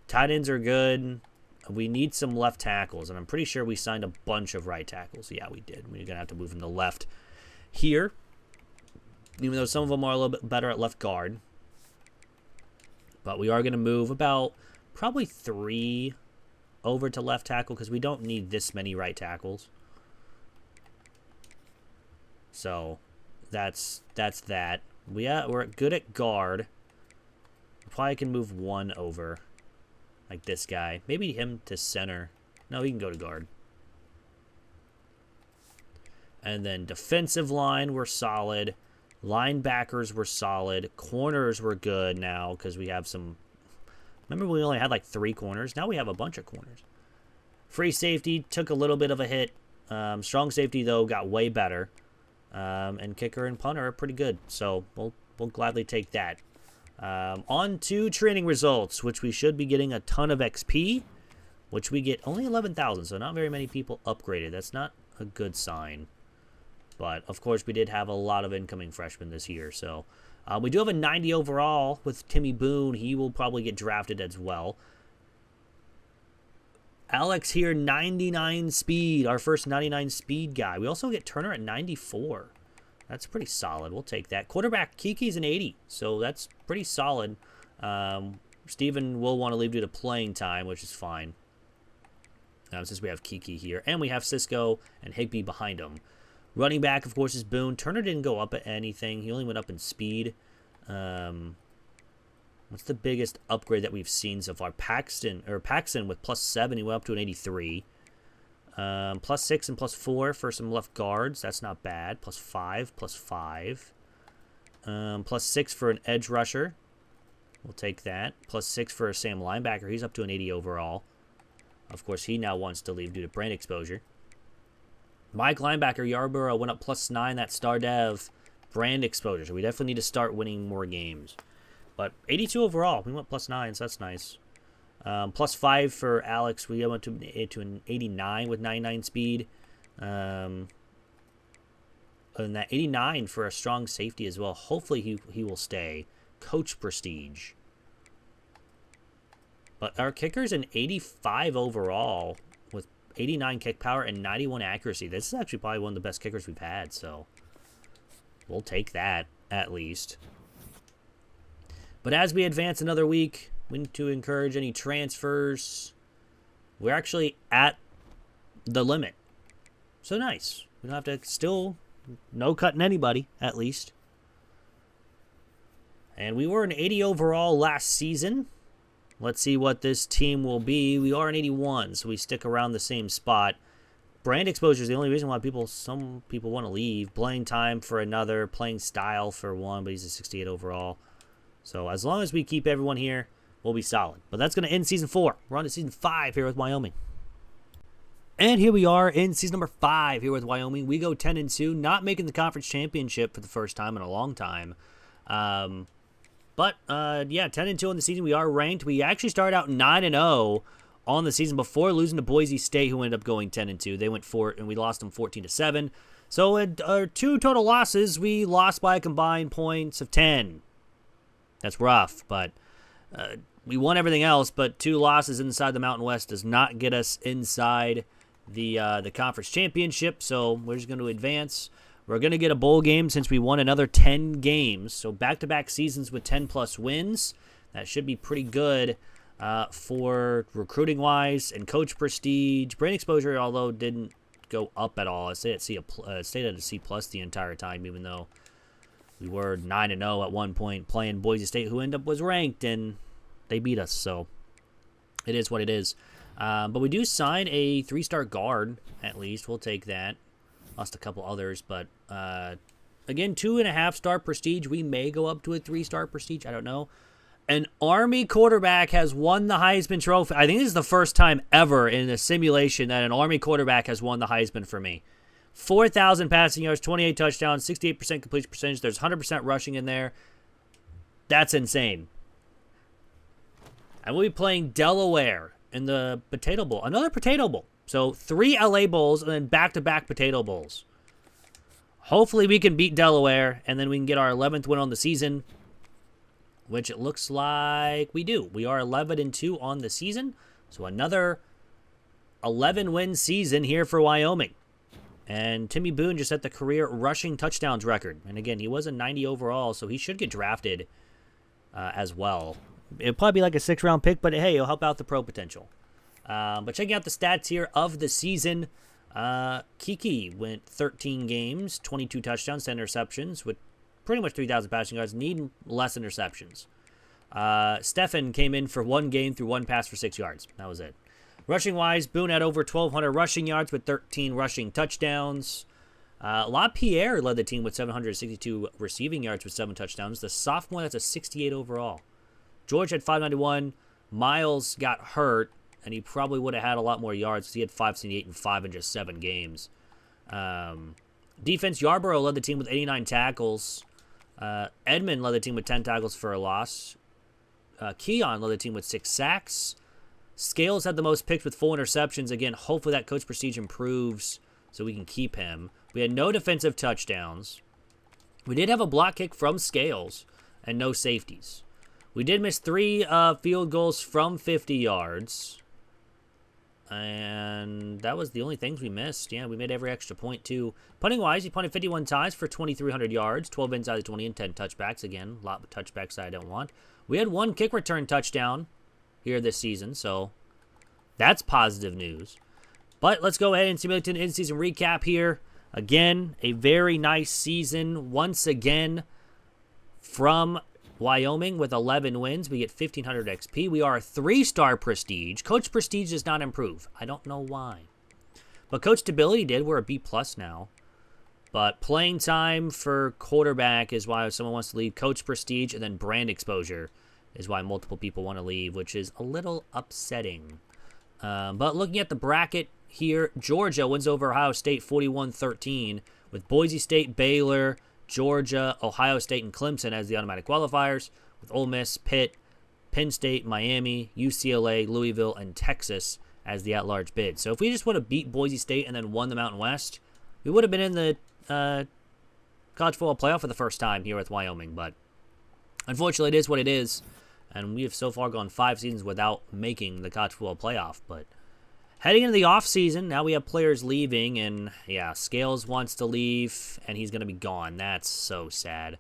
Tight ends are good. We need some left tackles, and I'm pretty sure we signed a bunch of right tackles. Yeah, we did. We're going to have to move them to left here, even though some of them are a little bit better at left guard. But we are going to move about probably 3 over to left tackle because we don't need this many right tackles. So that's that. We're good at guard. Probably can move 1 over, like this guy. Maybe him to center. No, he can go to guard. And then defensive line, we're solid. Linebackers were solid. Corners were good now because we have some. Remember, we only had like 3 corners. Now we have a bunch of corners. Free safety took a little bit of a hit. Strong safety, though, got way better. And kicker and punter are pretty good. So we'll gladly take that. On to training results, which we should be getting a ton of XP, which we get only 11,000. So not very many people upgraded. That's not a good sign. But, of course, we did have a lot of incoming freshmen this year. So, we do have a 90 overall with Timmy Boone. He will probably get drafted as well. Alex here, 99 speed. Our first 99 speed guy. We also get Turner at 94. That's pretty solid. We'll take that. Quarterback, Kiki's an 80. So, that's pretty solid. Steven will want to leave due to playing time, which is fine. Since we have Kiki here. And we have Cisco and Higby behind him. Running back, of course, is Boone. Turner didn't go up at anything. He only went up in speed. What's the biggest upgrade that we've seen so far? Paxton with +7, he went up to an 83. +6 and +4 for some left guards. That's not bad. +5, +5. +6 for an edge rusher. We'll take that. +6 for a Sam linebacker. He's up to an 80 overall. Of course, he now wants to leave due to brand exposure. Mike linebacker, Yarborough, went up +9, that star dev, brand exposure. So we definitely need to start winning more games. But 82 overall, we went +9, so that's nice. +5 for Alex, we went to an 89 with 99 speed. And that 89 for a strong safety as well. Hopefully he will stay. Coach prestige. But our kicker's an 85 overall with 89 kick power and 91 accuracy. This is actually probably one of the best kickers we've had, so we'll take that at least. But as we advance another week, we need to encourage any transfers. We're actually at the limit. So nice. We don't have to still no cutting anybody, at least. And we were an 80 overall last season. Let's see what this team will be. We are an 81, so we stick around the same spot. Brand exposure is the only reason why some people want to leave. Playing time for another, playing style for one, but he's a 68 overall. So as long as we keep everyone here, we'll be solid. But that's going to end Season 4. We're on to Season 5 here with Wyoming. And here we are in Season number 5 here with Wyoming. We go 10-2, not making the conference championship for the first time in a long time. But 10-2 on the season. We are ranked. We actually started out 9-0 on the season before losing to Boise State, who ended up going 10-2. They went 4, and we lost them 14-7. So at our 2 total losses, we lost by a combined points of 10. That's rough, but we won everything else. But 2 losses inside the Mountain West does not get us inside the conference championship. So we're just going to advance. We're going to get a bowl game since we won another 10 games. So back-to-back seasons with 10-plus wins. That should be pretty good for recruiting-wise and coach prestige. Brand exposure, although didn't go up at all. I stayed at a C plus the entire time, even though we were 9-0 at one point playing Boise State, who was ranked, and they beat us. So it is what it is. But we do sign a 3-star guard, at least. We'll take that. Lost a couple others, but again, 2.5-star prestige. We may go up to a 3-star prestige. I don't know. An Army quarterback has won the Heisman Trophy. I think this is the first time ever in a simulation that an Army quarterback has won the Heisman for me. 4,000 passing yards, 28 touchdowns, 68% completion percentage. There's 100% rushing in there. That's insane. And we'll be playing Delaware in the Potato Bowl. Another Potato Bowl. So 3 LA Bowls and then back-to-back Potato Bowls. Hopefully we can beat Delaware, and then we can get our 11th win on the season, which it looks like we do. We are 11-2 on the season, so another 11-win season here for Wyoming. And Timmy Boone just set the career rushing touchdowns record. And again, he was a 90 overall, so he should get drafted as well. It'll probably be like a 6th-round pick, but hey, it'll help out the pro potential. But checking out the stats here of the season, Kiki went 13 games, 22 touchdowns, 10 interceptions, with pretty much 3,000 passing yards, need less interceptions. Stefan came in for 1 game through 1 pass for 6 yards. That was it. Rushing-wise, Boone had over 1,200 rushing yards with 13 rushing touchdowns. LaPierre led the team with 762 receiving yards with 7 touchdowns. The sophomore, that's a 68 overall. George had 591. Miles got hurt, and he probably would have had a lot more yards because he had 578 and 5 in just 7 games. Defense, Yarborough led the team with 89 tackles. Edmond led the team with 10 tackles for a loss. Keon led the team with 6 sacks. Scales had the most picks with 4 interceptions. Again, hopefully that coach prestige improves so we can keep him. We had no defensive touchdowns. We did have a block kick from Scales and no safeties. We did miss 3 field goals from 50 yards. And that was the only things we missed. Yeah, we made every extra point, too. Punting-wise, he punted 51 times for 2,300 yards, 12 inside the 20, and 10 touchbacks. Again, a lot of touchbacks that I don't want. We had 1 kick return touchdown here this season, so that's positive news. But let's go ahead and simulate an in-season recap here. Again, a very nice season once again from Wyoming with 11 wins. We get 1,500 XP. We are a 3-star prestige. Coach prestige does not improve. I don't know why. But coach stability did. We're a B+ now. But playing time for quarterback is why someone wants to leave. Coach prestige and then brand exposure is why multiple people want to leave, which is a little upsetting. But looking at the bracket here, Georgia wins over Ohio State 41-13 with Boise State, Baylor, Georgia, Ohio State, and Clemson as the automatic qualifiers, with Ole Miss, Pitt, Penn State, Miami, UCLA, Louisville, and Texas as the at-large bid. So if we just would have beat Boise State and then won the Mountain West, we would have been in the college football playoff for the first time here with Wyoming. But unfortunately, it is what it is, and we have so far gone 5 seasons without making the college football playoff. But heading into the offseason, now we have players leaving, and yeah, Scales wants to leave, and he's going to be gone. That's so sad.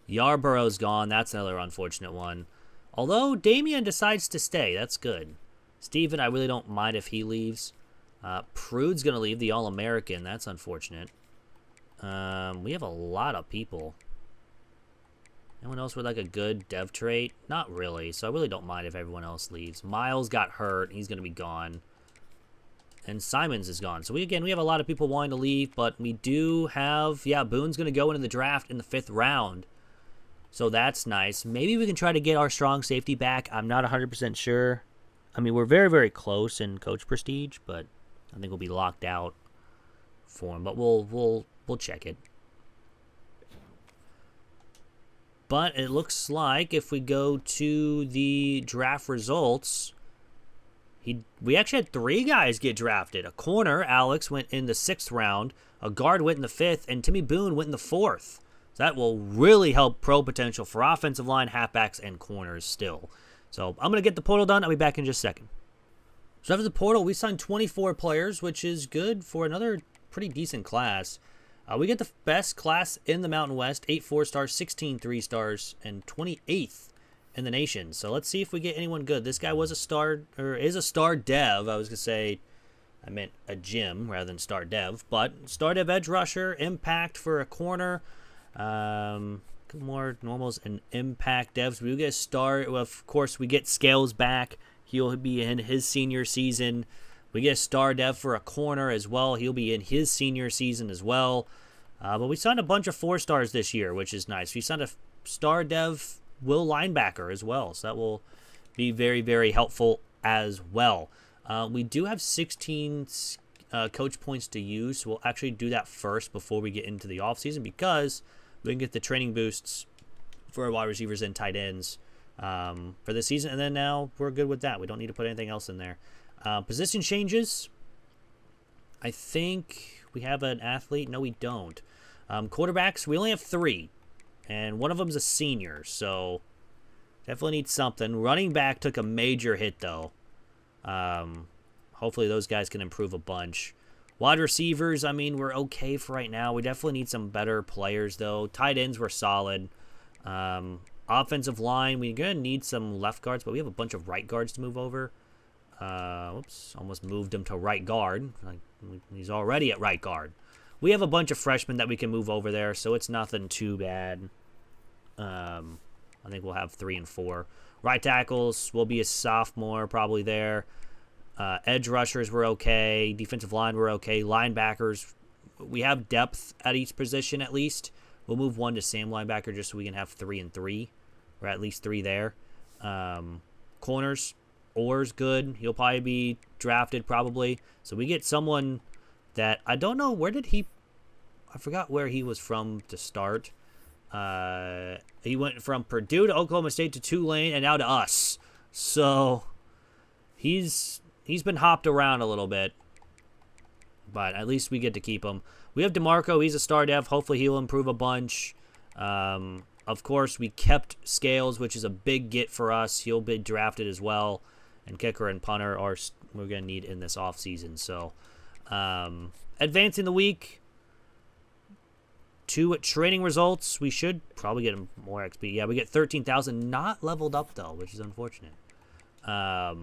Yarborough's gone. That's another unfortunate one. Although Damien decides to stay. That's good. Steven, I really don't mind if he leaves. Prude's going to leave, the All-American. That's unfortunate. We have a lot of people. Anyone else with like a good dev trait? Not really, so I really don't mind if everyone else leaves. Miles got hurt. He's going to be gone. And Simons is gone. So we have a lot of people wanting to leave, but we do have, Boone's going to go into the draft in the 5th round. So that's nice. Maybe we can try to get our strong safety back. I'm not 100% sure. I mean, we're very, very close in coach prestige, but I think we'll be locked out for him. But we'll check it. But it looks like if we go to the draft results, we actually had 3 guys get drafted. A corner, Alex, went in the 6th round. A guard went in the 5th, and Timmy Boone went in the 4th. So that will really help pro potential for offensive line, halfbacks, and corners still. So I'm going to get the portal done. I'll be back in just a second. So after the portal, we signed 24 players, which is good for another pretty decent class. We get the best class in the Mountain West, 8 4-stars, 16 3-stars, and 28th in the nation. So let's see if we get anyone good. This guy was a star, or is a star dev. I was going to say I meant a gym rather than star dev. But star dev edge rusher, impact for a corner. More normals and impact devs. We get a star. Well, of course, we get Scales back. He'll be in his senior season. We get a star dev for a corner as well. He'll be in his senior season as well. But we signed a bunch of 4-stars this year, which is nice. We signed a star dev will linebacker as well. So that will be very, very helpful as well. We do have 16 coach points to use. So we'll actually do that first before we get into the offseason because we can get the training boosts for our wide receivers and tight ends for this season. And then now we're good with that. We don't need to put anything else in there. Position changes. I think we have an athlete. No, we don't. Quarterbacks, we only have 3. And one of them's a senior. So definitely need something. Running back took a major hit, though. Hopefully those guys can improve a bunch. Wide receivers, I mean, we're okay for right now. We definitely need some better players, though. Tight ends were solid. Offensive line, we're going to need some left guards, but we have a bunch of right guards to move over. Whoops, almost moved him to right guard. He's already at right guard. We have a bunch of freshmen that we can move over there, so it's nothing too bad. I think we'll have 3 and 4. Right tackles will be a sophomore probably there. Edge rushers were okay. Defensive line were okay. Linebackers, we have depth at each position at least. We'll move 1 to Sam linebacker just so we can have 3 and 3. Or at least 3 there. Corners, Orr's good. He'll probably be drafted probably. So we get someone that I don't know where did he. I forgot where he was from to start. He went from Purdue to Oklahoma State to Tulane and now to us. So he's been hopped around a little bit. But at least we get to keep him. We have DeMarco. He's a star dev. Hopefully he'll improve a bunch. Of course, we kept Scales, which is a big get for us. He'll be drafted as well. And kicker and punter are we're going to need in this offseason. So, advancing the week. 2 training results. We should probably get more XP. Yeah, we get 13,000. Not leveled up, though, which is unfortunate. But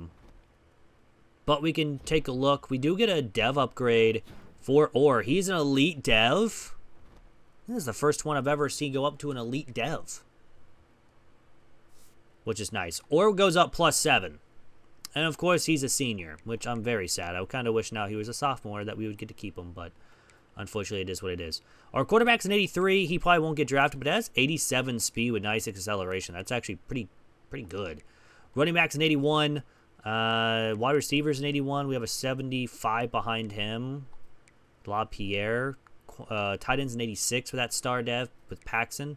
we can take a look. We do get a dev upgrade for Orr. He's an elite dev. This is the first one I've ever seen go up to an elite dev. Which is nice. Orr goes up +7. And, of course, he's a senior, which I'm very sad. I kind of wish now he was a sophomore that we would get to keep him, but unfortunately it is what it is. Our quarterback's an 83. He probably won't get drafted, but has 87 speed with 96 acceleration. That's actually pretty good. Running back's an 81. Wide receivers an 81. We have a 75 behind him. LaPierre. Tight end's an 86 for that star dev with Paxson.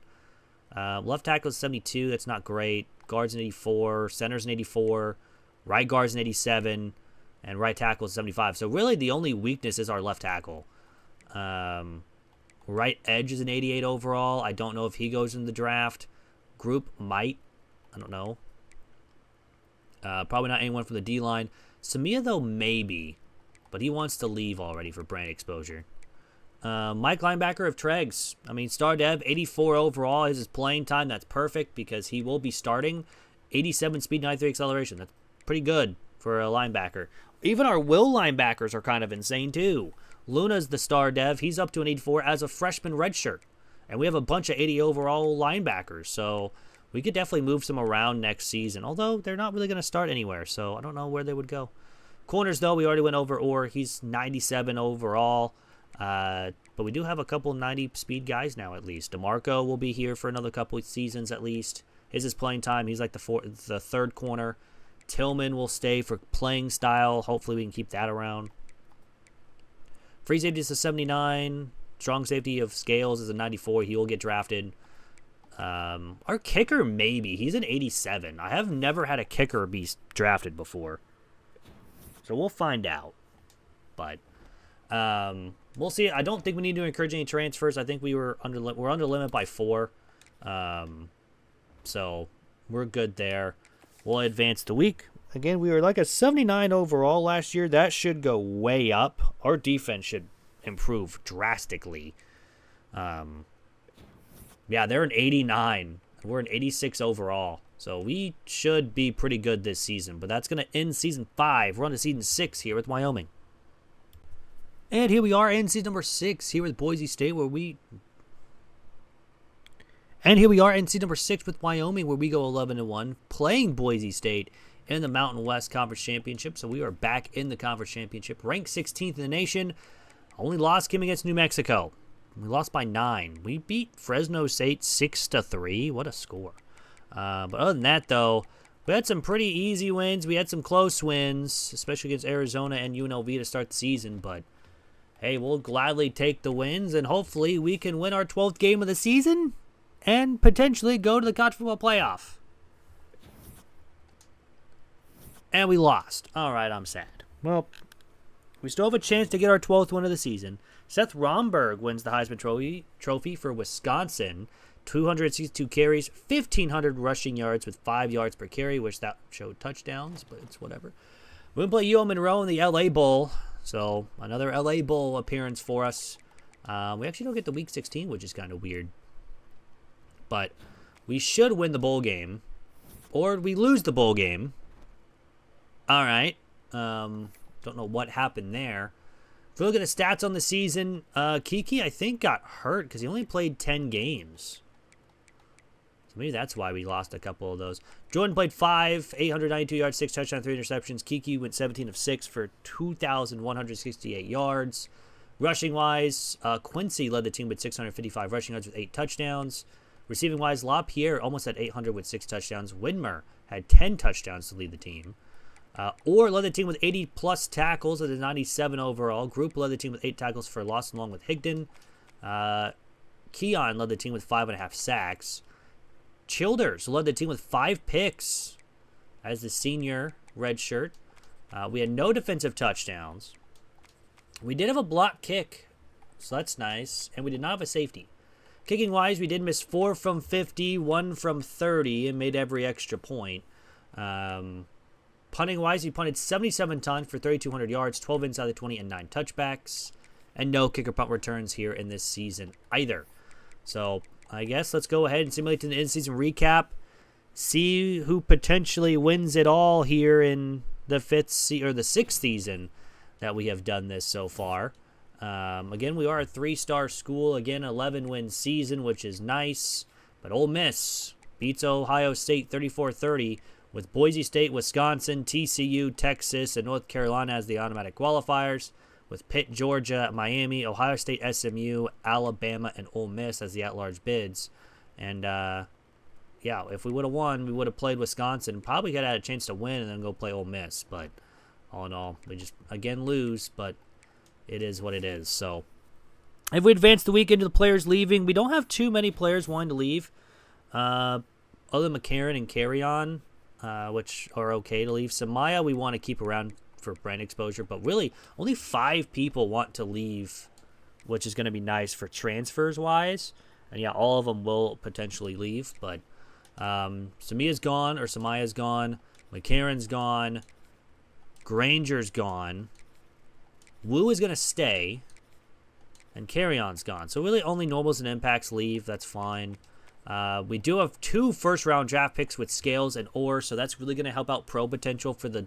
Left tackle is 72. That's not great. Guard's an 84. Center's an 84. Right guard's an 87. And right tackle is 75. So really the only weakness is our left tackle. Right edge is an 88 overall. I don't know if he goes in the draft. Group might. I don't know. Probably not anyone from the D-line. Samia, though, maybe. But he wants to leave already for brand exposure. Mike linebacker of Tregs. I mean, star dev, 84 overall is his playing time. That's perfect because he will be starting. 87 speed, 93 acceleration. That's pretty good for a linebacker. Even our will linebackers are kind of insane, too. Luna's the star dev. He's up to an 84 as a freshman redshirt. And we have a bunch of 80 overall linebackers. So we could definitely move some around next season. Although they're not really going to start anywhere. So I don't know where they would go. Corners, though, we already went over Orr. He's 97 overall. But we do have a couple 90 speed guys now at least. DeMarco will be here for another couple of seasons at least. His is playing time. He's like the third corner. Tillman will stay for playing style. Hopefully we can keep that around. Free safety is a 79. Strong safety of Scales is a 94. He will get drafted. Our kicker, maybe. He's an 87. I have never had a kicker be drafted before. So we'll find out. But we'll see. I don't think we need to encourage any transfers. I think we're under limit by 4. So we're good there. We'll advance the week. Again, we were like a 79 overall last year. That should go way up. Our defense should improve drastically. Yeah, they're an 89. We're an 86 overall. So we should be pretty good this season. But that's going to end season 5. We're on to season 6 here with Wyoming. And here we are in season number 6 here with Boise State, where we... And here we are in season number 6 with Wyoming, where we go 11-1, playing Boise State in the Mountain West Conference Championship. So we are back in the Conference Championship, ranked 16th in the nation. Only loss came against New Mexico. We lost by 9. We beat Fresno State 6-3. What a score. But other than that, though, we had some pretty easy wins. We had some close wins, especially against Arizona and UNLV to start the season. But, hey, we'll gladly take the wins, and hopefully we can win our 12th game of the season and potentially go to the college football playoff. And we lost. All right, I'm sad. Well, we still have a chance to get our 12th win of the season. Seth Romberg wins the Heisman Trophy for Wisconsin. 262 carries, 1,500 rushing yards with 5 yards per carry, which that showed touchdowns, but it's whatever. We're going to play UO Monroe in the LA Bowl, so another LA Bowl appearance for us. We actually don't get the Week 16, which is kind of weird. But we should win the bowl game, or we lose the bowl game. All right. Don't know what happened there. If we look at the stats on the season, Kiki, I think, got hurt because he only played 10 games. So maybe that's why we lost a couple of those. Jordan played 5, 892 yards, 6 touchdowns, 3 interceptions. Kiki went 17 of 6 for 2,168 yards. Rushing-wise, Quincy led the team with 655 rushing yards with 8 touchdowns. Receiving-wise, LaPierre almost had 800 with 6 touchdowns. Widmer had 10 touchdowns to lead the team. Orr led the team with 80-plus tackles at a 97 overall. Group led the team with 8 tackles for loss along with Higdon. Keon led the team with 5.5 sacks. Childers led the team with 5 picks as the senior redshirt. We had no defensive touchdowns. We did have a block kick, so that's nice. And we did not have a safety. Kicking-wise, we did miss 4 from 50, 1 from 30, and made every extra point. Punting-wise, we punted 77 times for 3,200 yards, 12 inside the 20, and 9 touchbacks. And no kicker punt returns here in this season either. So, I guess let's go ahead and simulate the in-season recap. See who potentially wins it all here in the 6th season that we have done this so far. Again, we are a 3-star school. Again, 11-win season, which is nice. But Ole Miss beats Ohio State 34-30 with Boise State, Wisconsin, TCU, Texas, and North Carolina as the automatic qualifiers, with Pitt, Georgia, Miami, Ohio State, SMU, Alabama, and Ole Miss as the at-large bids. And, yeah, if we would have won, we would have played Wisconsin. Probably could have had a chance to win and then go play Ole Miss. But all in all, we just, again, lose. But it is what it is. So if we advance the week into the players leaving, we don't have too many players wanting to leave. Other than McCarron and Carry-On, which are okay to leave. Samaya we want to keep around for brand exposure, but really only 5 people want to leave, which is going to be nice for transfers wise. And yeah, all of them will potentially leave, but Samaya's gone, McCarron's gone, Granger's gone, Wu is going to stay, and Carry-On's gone. So really only normals and impacts leave. That's fine. We do have 2 first-round draft picks with Scales and Orr, so that's really going to help out pro potential for the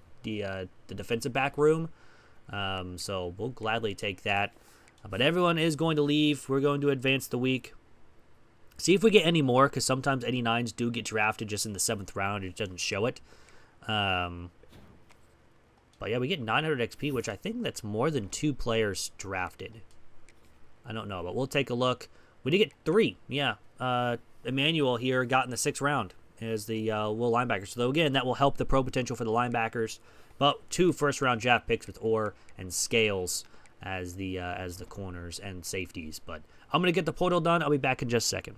defensive back room. So we'll gladly take that. But everyone is going to leave. We're going to advance the week. See if we get any more, because sometimes 89s do get drafted just in the 7th round. It doesn't show it. But yeah, we get 900 XP, which I think that's more than 2 players drafted. I don't know, but we'll take a look. We did get 3. Yeah. Emmanuel here got in the 6th round as the will linebacker. So again, that will help the pro potential for the linebackers. But 2 first-round draft picks with Orr and Scales as the corners and safeties. But I'm going to get the portal done. I'll be back in just a second.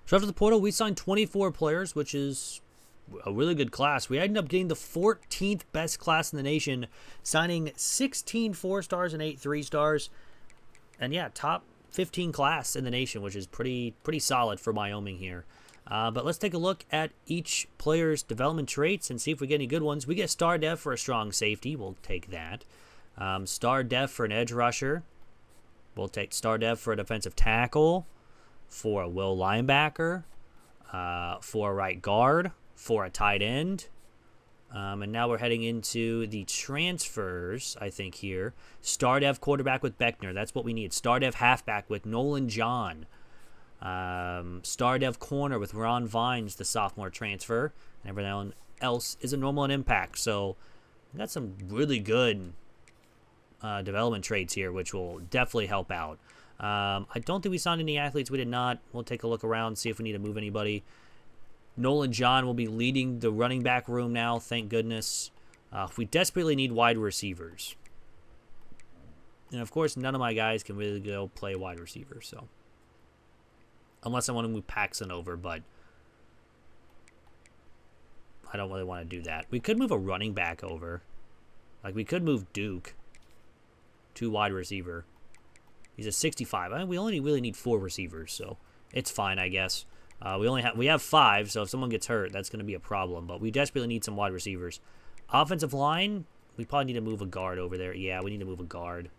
So after the portal, we signed 24 players, which is a really good class. We ended up getting the 14th best class in the nation, signing 16 4-stars and 8 3-stars. And yeah, top 15 class in the nation, which is pretty solid for Wyoming here. But let's take a look at each player's development traits and see if we get any good ones. We get Star Dev for a strong safety. We'll take that. Star Dev for an edge rusher. We'll take Star Dev for a defensive tackle, for a will linebacker, for a right guard, for a tight end, And now we're heading into the transfers, I think, here. Star Dev quarterback with Beckner. That's what we need. Star Dev halfback with Nolan John. Star Dev corner with Ron Vines, the sophomore transfer. And everyone else is a normal and impact. So we got some really good development traits here, which will definitely help out. I don't think we signed any athletes. We did not. We'll take a look around, see if we need to move anybody. Nolan John will be leading the running back room now, thank goodness. We desperately need wide receivers. And, of course, none of my guys can really go play wide receiver, so. Unless I want to move Paxson over, but I don't really want to do that. We could move a running back over. Like, we could move Duke to wide receiver. He's a 65. I mean, we only really need 4 receivers, so it's fine, I guess. We have 5, so if someone gets hurt, that's going to be a problem. But we desperately need some wide receivers. Offensive line, we probably need to move a guard over there. Yeah, we need to move a guard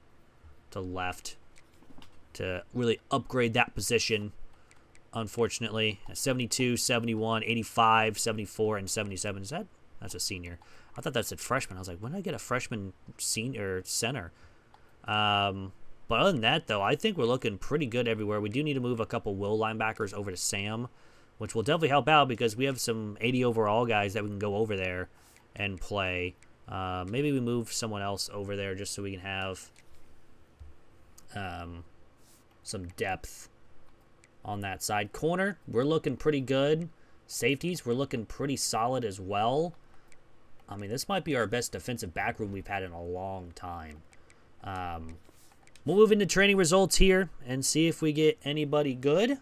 to left to really upgrade that position, unfortunately. 72, 71, 85, 74, and 77. That's a senior. I thought that said freshman. I was like, when did I get a freshman senior center? But other than that, though, I think we're looking pretty good everywhere. We do need to move a couple Will linebackers over to Sam, which will definitely help out because we have some 80 overall guys that we can go over there and play. Maybe we move someone else over there just so we can have some depth on that side. Corner, we're looking pretty good. Safeties, we're looking pretty solid as well. I mean, this might be our best defensive back room we've had in a long time. We'll move into training results here and see if we get anybody good.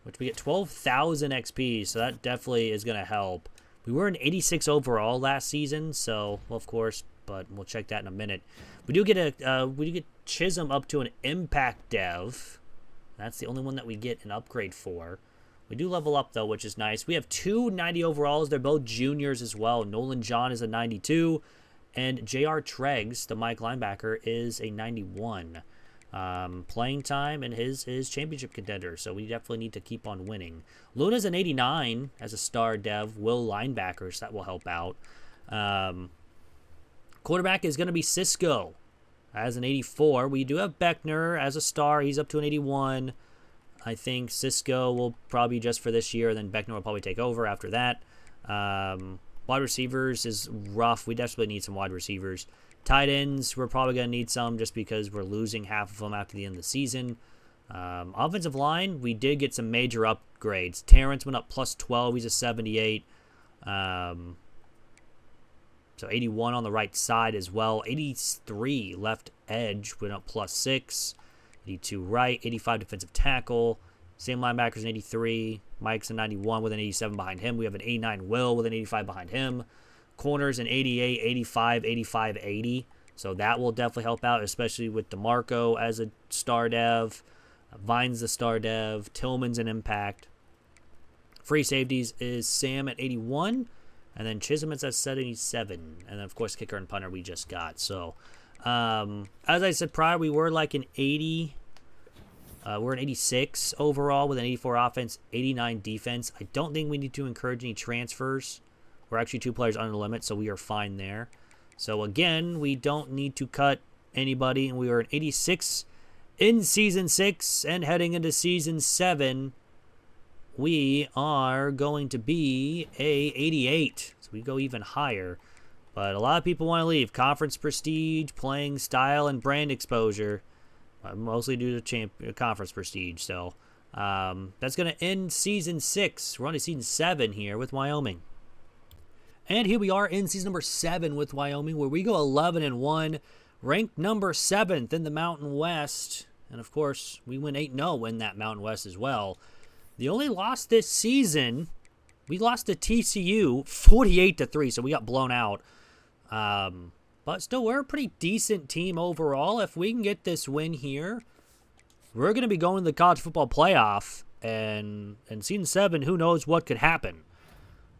Which we get 12,000 XP, so that definitely is going to help. We were an 86 overall last season, so, well, of course, but we'll check that in a minute. We do get Chisholm up to an impact dev. That's the only one that we get an upgrade for. We do level up, though, which is nice. We have 2 90 overalls. They're both juniors as well. Nolan John is a 92. And J.R. Treggs, the Mike linebacker, is a 91. Playing time and his championship contender, so we definitely need to keep on winning. Luna's an 89 as a star dev. Will linebackers, that will help out. Quarterback is going to be Cisco as an 84. We do have Beckner as a star. He's up to an 81. I think Cisco will probably be just for this year, then Beckner will probably take over after that. Wide receivers is rough. We desperately need some wide receivers. Tight ends, we're probably going to need some just because we're losing half of them after the end of the season. Offensive line, we did get some major upgrades. Terrence went up plus 12. He's a 78. So 81 on the right side as well. 83 left edge went up plus 6. 82 right. 85 defensive tackle. Same linebackers an 83. Mike's a 91 with an 87 behind him. We have an 89 Will with an 85 behind him. Corners an 88, 85, 85, 80. So that will definitely help out, especially with DeMarco as a star dev. Vine's the star dev. Tillman's an impact. Free safeties is Sam at 81. And then Chisholm is at 77. And then, of course, kicker and punter we just got. So, as I said prior, we were like an 80... we're an 86 overall with an 84 offense, 89 defense. I don't think we need to encourage any transfers. We're actually 2 players under the limit, so we are fine there. So, again, we don't need to cut anybody. And we are an 86 in Season 6. And heading into Season 7, we are going to be a 88. So, we go even higher. But a lot of people want to leave. Conference prestige, playing style, and brand exposure. Mostly due to conference prestige. So that's going to end Season 6. We're on to Season 7 here with Wyoming. And here we are in Season number 7 with Wyoming, where we go 11-1, ranked number 7th in the Mountain West. And, of course, we went 8-0 in that Mountain West as well. The only loss this season, we lost to TCU 48-3, so we got blown out. But still, we're a pretty decent team overall. If we can get this win here, we're going to be going to the college football playoff. And in Season 7, who knows what could happen.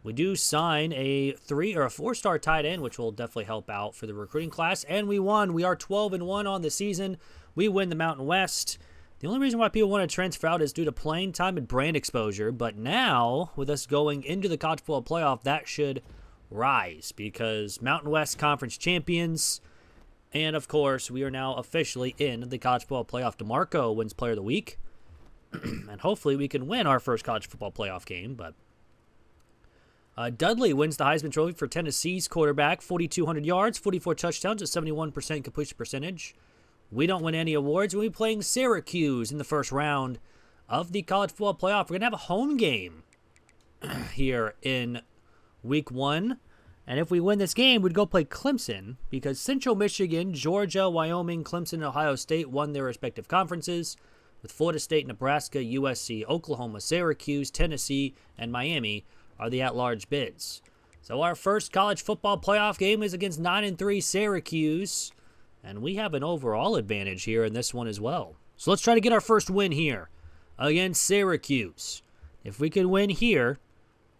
We do sign a 3 or a 4-star tight end, which will definitely help out for the recruiting class. And we won. We are 12-1 on the season. We win the Mountain West. The only reason why people want to transfer out is due to playing time and brand exposure. But now, with us going into the college football playoff, that should rise because Mountain West Conference champions. And, of course, we are now officially in the college football playoff. DeMarco wins Player of the Week. And hopefully we can win our first college football playoff game. But Dudley wins the Heisman Trophy for Tennessee's quarterback. 4,200 yards, 44 touchdowns, a 71% completion percentage. We don't win any awards. We'll be playing Syracuse in the first round of the college football playoff. We're going to have a home game here in week 1. And if we win this game, we'd go play Clemson because Central Michigan, Georgia, Wyoming, Clemson, and Ohio State won their respective conferences, with Florida State, Nebraska, USC, Oklahoma, Syracuse, Tennessee, and Miami are the at-large bids. So our first college football playoff game is against 9-3 Syracuse, and we have an overall advantage here in this one as well. So let's try to get our first win here against Syracuse. If we can win here,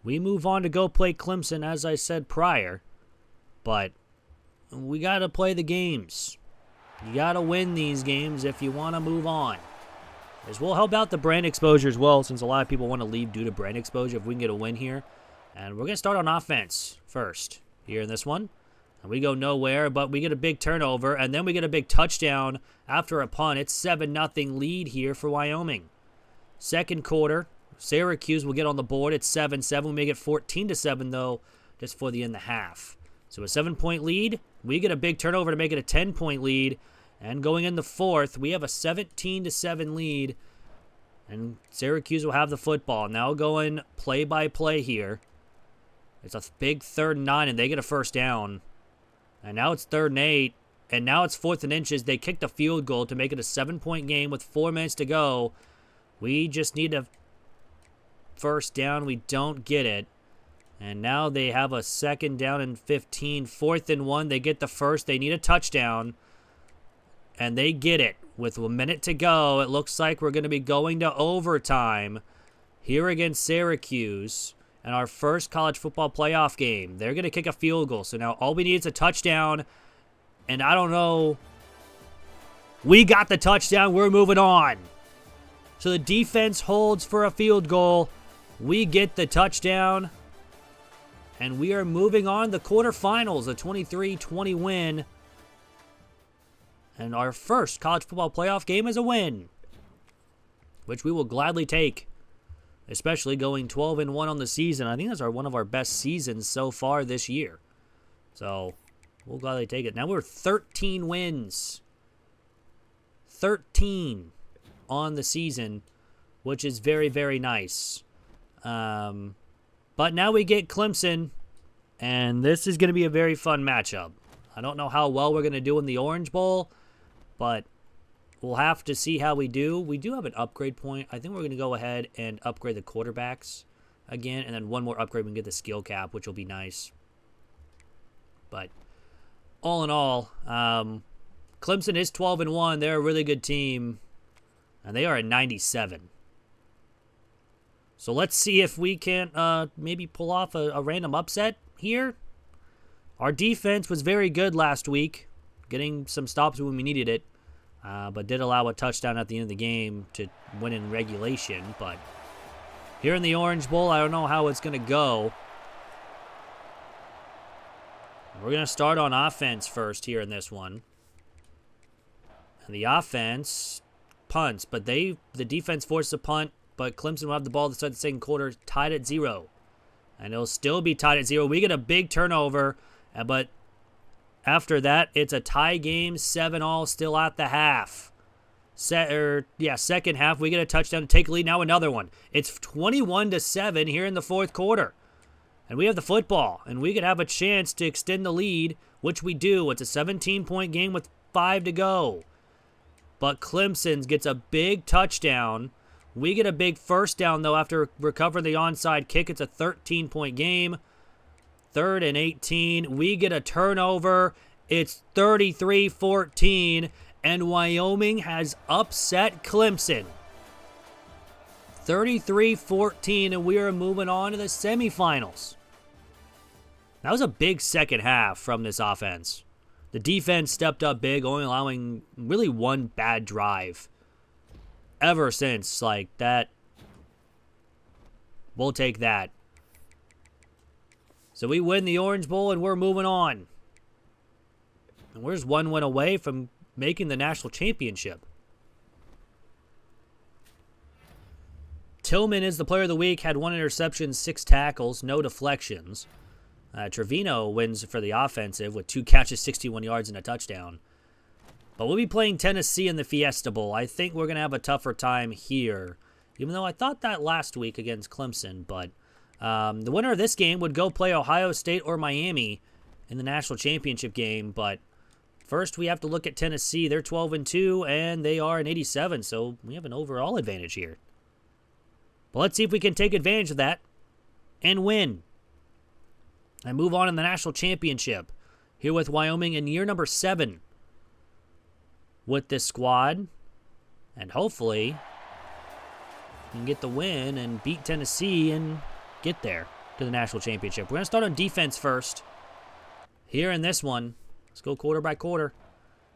we move on to go play Clemson, as I said prior. But we got to play the games. You got to win these games if you want to move on. This will help out the brand exposure as well, since a lot of people want to leave due to brand exposure if we can get a win here. And we're going to start on offense first here in this one. And we go nowhere, but we get a big turnover, and then we get a big touchdown after a punt. It's 7-0 lead here for Wyoming. Second quarter, Syracuse will get on the board. It's 7-7. We make it 14-7, though, just for the end of the half. So a 7-point lead. We get a big turnover to make it a 10-point lead. And going in the fourth, we have a 17-7 lead. And Syracuse will have the football. Now going play-by-play here. It's a big 3rd and 9, and they get a first down. And now it's 3rd and 8. And now it's 4th and inches. They kicked a field goal to make it a 7-point game with 4 minutes to go. We just need a first down. We don't get it. And now they have a 2nd down and 15. 4th and 1. They get the first. They need a touchdown. And they get it. With a minute to go, it looks like we're going to be going to overtime here against Syracuse. And our first college football playoff game. They're going to kick a field goal. So now all we need is a touchdown. And I don't know. We got the touchdown. We're moving on. So the defense holds for a field goal. We get the touchdown. And we are moving on to the quarterfinals. A 23-20 win. And our first college football playoff game is a win. Which we will gladly take. Especially going 12-1 on the season. I think that's one of our best seasons so far this year. So, we'll gladly take it. Now we're 13 wins. 13 on the season, which is very, very nice. But now we get Clemson, and this is going to be a very fun matchup. I don't know how well we're going to do in the Orange Bowl, but we'll have to see how we do. We do have an upgrade point. I think we're going to go ahead and upgrade the quarterbacks again. And then one more upgrade, we can get the skill cap, which will be nice. But all in all, Clemson is 12-1. They're a really good team. And they are at 97. So let's see if we can maybe pull off a random upset here. Our defense was very good last week, getting some stops when we needed it. But did allow a touchdown at the end of the game to win in regulation. But here in the Orange Bowl, I don't know how it's going to go. We're going to start on offense first here in this one. And the offense punts, but the defense forces a punt. But Clemson will have the ball to start the second quarter, tied at 0. And it'll still be tied at 0. We get a big turnover, but after that, it's a tie game, 7-all, still at the half. Second half, we get a touchdown to take a lead. Now another one. It's 21-7 here in the fourth quarter. And we have the football, and we could have a chance to extend the lead, which we do. It's a 17-point game with 5 to go. But Clemson gets a big touchdown. We get a big first down, though, after recovering the onside kick. It's a 13-point game. 3rd and 18. We get a turnover. It's 33-14. And Wyoming has upset Clemson. 33-14. And we are moving on to the semifinals. That was a big second half from this offense. The defense stepped up big, only allowing really one bad drive. ever since. Like, that. We'll take that. So we win the Orange Bowl, and we're moving on. And we're just one win away from making the national championship. Tillman is the player of the week. Had 1 interception, 6 tackles, no deflections. Trevino wins for the offensive with 2 catches, 61 yards, and a touchdown. But we'll be playing Tennessee in the Fiesta Bowl. I think we're going to have a tougher time here, even though I thought that last week against Clemson. But the winner of this game would go play Ohio State or Miami in the national championship game. But first, we have to look at Tennessee. They're 12-2, and they are an 87, so we have an overall advantage here. But let's see if we can take advantage of that and win. And move on in the national championship. Here with Wyoming in year number 7 with this squad. And hopefully we can get the win and beat Tennessee and get there to the national championship. We're going to start on defense first. Here in this one, let's go quarter by quarter.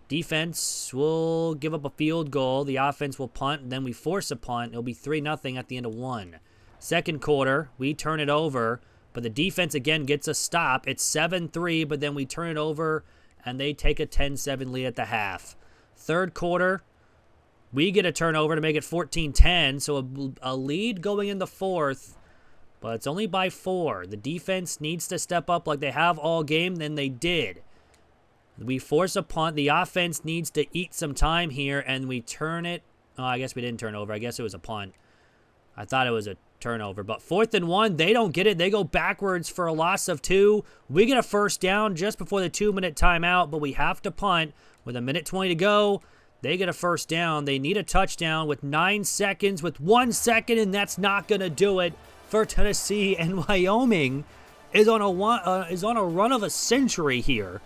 Defense will give up a field goal. The offense will punt, and then we force a punt. It'll be 3-0 at the end of 1. Second quarter, we turn it over, but the defense again gets a stop. It's 7-3, but then we turn it over, and they take a 10-7 lead at the half. Third quarter, we get a turnover to make it 14-10, so a lead going in the fourth, but it's only by 4. The defense needs to step up like they have all game, then they did. We force a punt. The offense needs to eat some time here, and we turn it. Oh, I guess we didn't turn over. I guess it was a punt. I thought it was a turnover. But 4th and 1, they don't get it. They go backwards for a loss of 2. We get a first down just before the 2-minute timeout, but we have to punt with 1:20 to go. They get a first down. They need a touchdown with 9 seconds, with 1 second, and that's not going to do it for Tennessee. And Wyoming is on a run of a century here,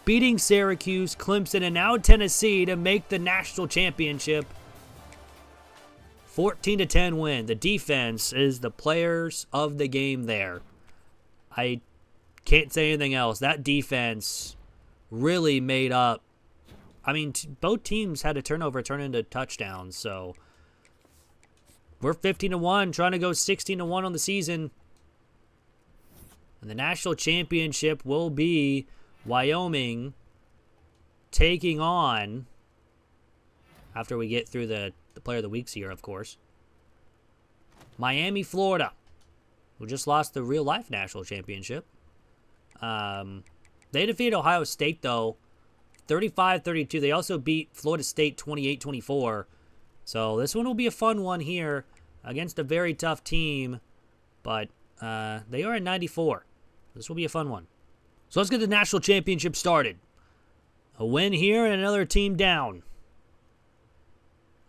beating Syracuse, Clemson, and now Tennessee to make the national championship. 14-10 win. The defense is the players of the game there. I can't say anything else. That defense really made up. I mean, both teams had a turnover turn into touchdowns, so we're 15-1, trying to go 16-1 on the season. And the national championship will be Wyoming taking on, after we get through the player of the weeks here, of course, Miami, Florida, who just lost the real-life national championship. They defeated Ohio State, though, 35-32. They also beat Florida State 28-24. So this one will be a fun one here against a very tough team, but they are at 94. This will be a fun one. So let's get the national championship started. A win here and another team down.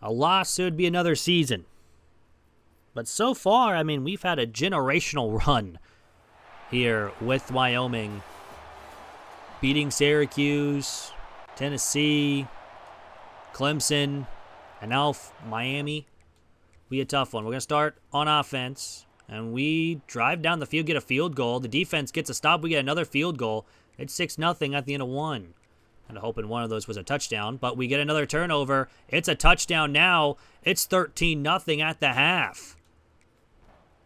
A loss, so it'd be another season. But so far, I mean, we've had a generational run here with Wyoming. Beating Syracuse, Tennessee, Clemson, and now Miami. Be a tough one. We're going to start on offense. And we drive down the field, get a field goal. The defense gets a stop. We get another field goal. It's 6-0 at the end of 1. And hoping one of those was a touchdown. But we get another turnover. It's a touchdown now. It's 13-0 at the half.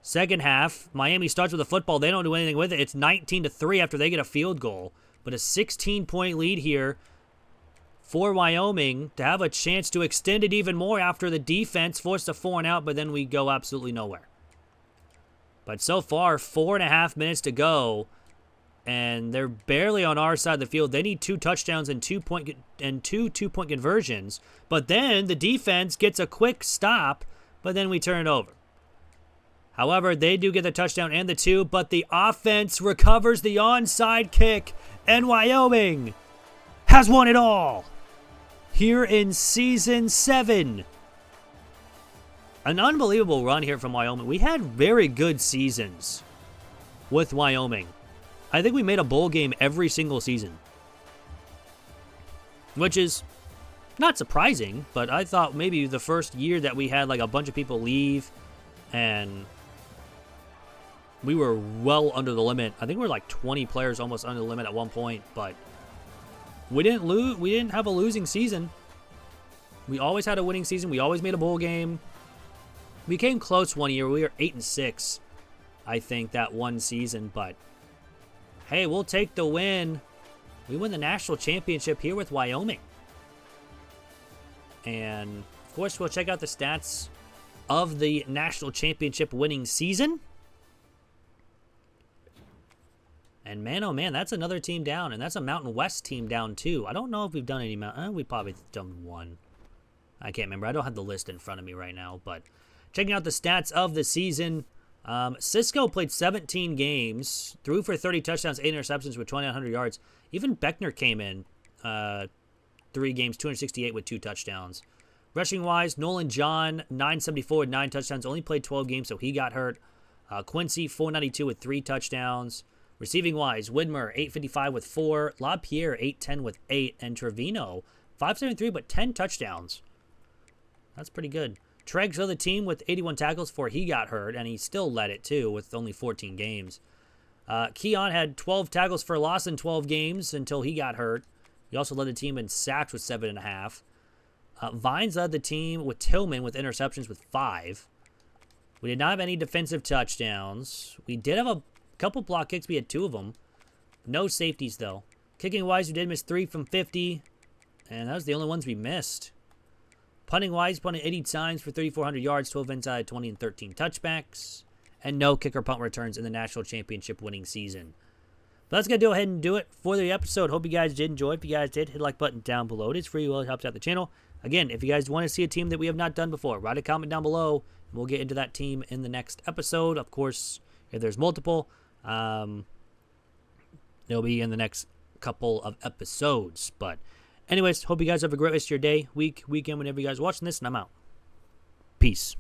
Second half, Miami starts with the football. They don't do anything with it. It's 19-3 after they get a field goal. But a 16-point lead here for Wyoming to have a chance to extend it even more after the defense forced a 4-and-out. But then we go absolutely nowhere. But so far, 4.5 minutes to go, and they're barely on our side of the field. They need 2 touchdowns and 2 two-point conversions. But then the defense gets a quick stop, but then we turn it over. However, they do get the touchdown and the 2, but the offense recovers the onside kick, and Wyoming has won it all here in Season 7. An unbelievable run here from Wyoming. We had very good seasons with Wyoming. I think we made a bowl game every single season, which is not surprising, but I thought maybe the first year that we had like a bunch of people leave and we were well under the limit. I think we were like 20 players almost under the limit at one point, but we didn't have a losing season. We always had a winning season. We always made a bowl game. We came close one year. We were 8-6, I think, that one season. But, hey, we'll take the win. We win the national championship here with Wyoming. And, of course, we'll check out the stats of the national championship winning season. And, man, oh, man, that's another team down. And that's a Mountain West team down, too. I don't know if we've done any Mountain... we probably done one. I can't remember. I don't have the list in front of me right now. But checking out the stats of the season, Cisco played 17 games, threw for 30 touchdowns, 8 interceptions with 2,900 yards. Even Beckner came in 3 games, 268 with 2 touchdowns. Rushing-wise, Nolan John, 974 with 9 touchdowns. Only played 12 games, so he got hurt. Quincy, 492 with 3 touchdowns. Receiving-wise, Widmer, 855 with 4. LaPierre, 810 with 8. And Trevino, 573 but 10 touchdowns. That's pretty good. Treggs led the team with 81 tackles before he got hurt, and he still led it, too, with only 14 games. Keon had 12 tackles for a loss in 12 games until he got hurt. He also led the team in sacks with 7.5. Vines led the team with Tillman with interceptions with 5. We did not have any defensive touchdowns. We did have a couple block kicks. We had 2 of them. No safeties, though. Kicking-wise, we did miss 3 from 50, and that was the only ones we missed. Punting-wise, punted 80 times for 3,400 yards, 12 inside, 20 and 13 touchbacks, and no kicker punt returns in the national championship winning season. But that's going to go ahead and do it for the episode. Hope you guys did enjoy. If you guys did, hit the like button down below. It is free. It helps out the channel. Again, if you guys want to see a team that we have not done before, write a comment down below. And we'll get into that team in the next episode. Of course, if there's multiple, they'll be in the next couple of episodes. But anyways, hope you guys have a great rest of your day, week, weekend, whenever you guys are watching this, and I'm out. Peace.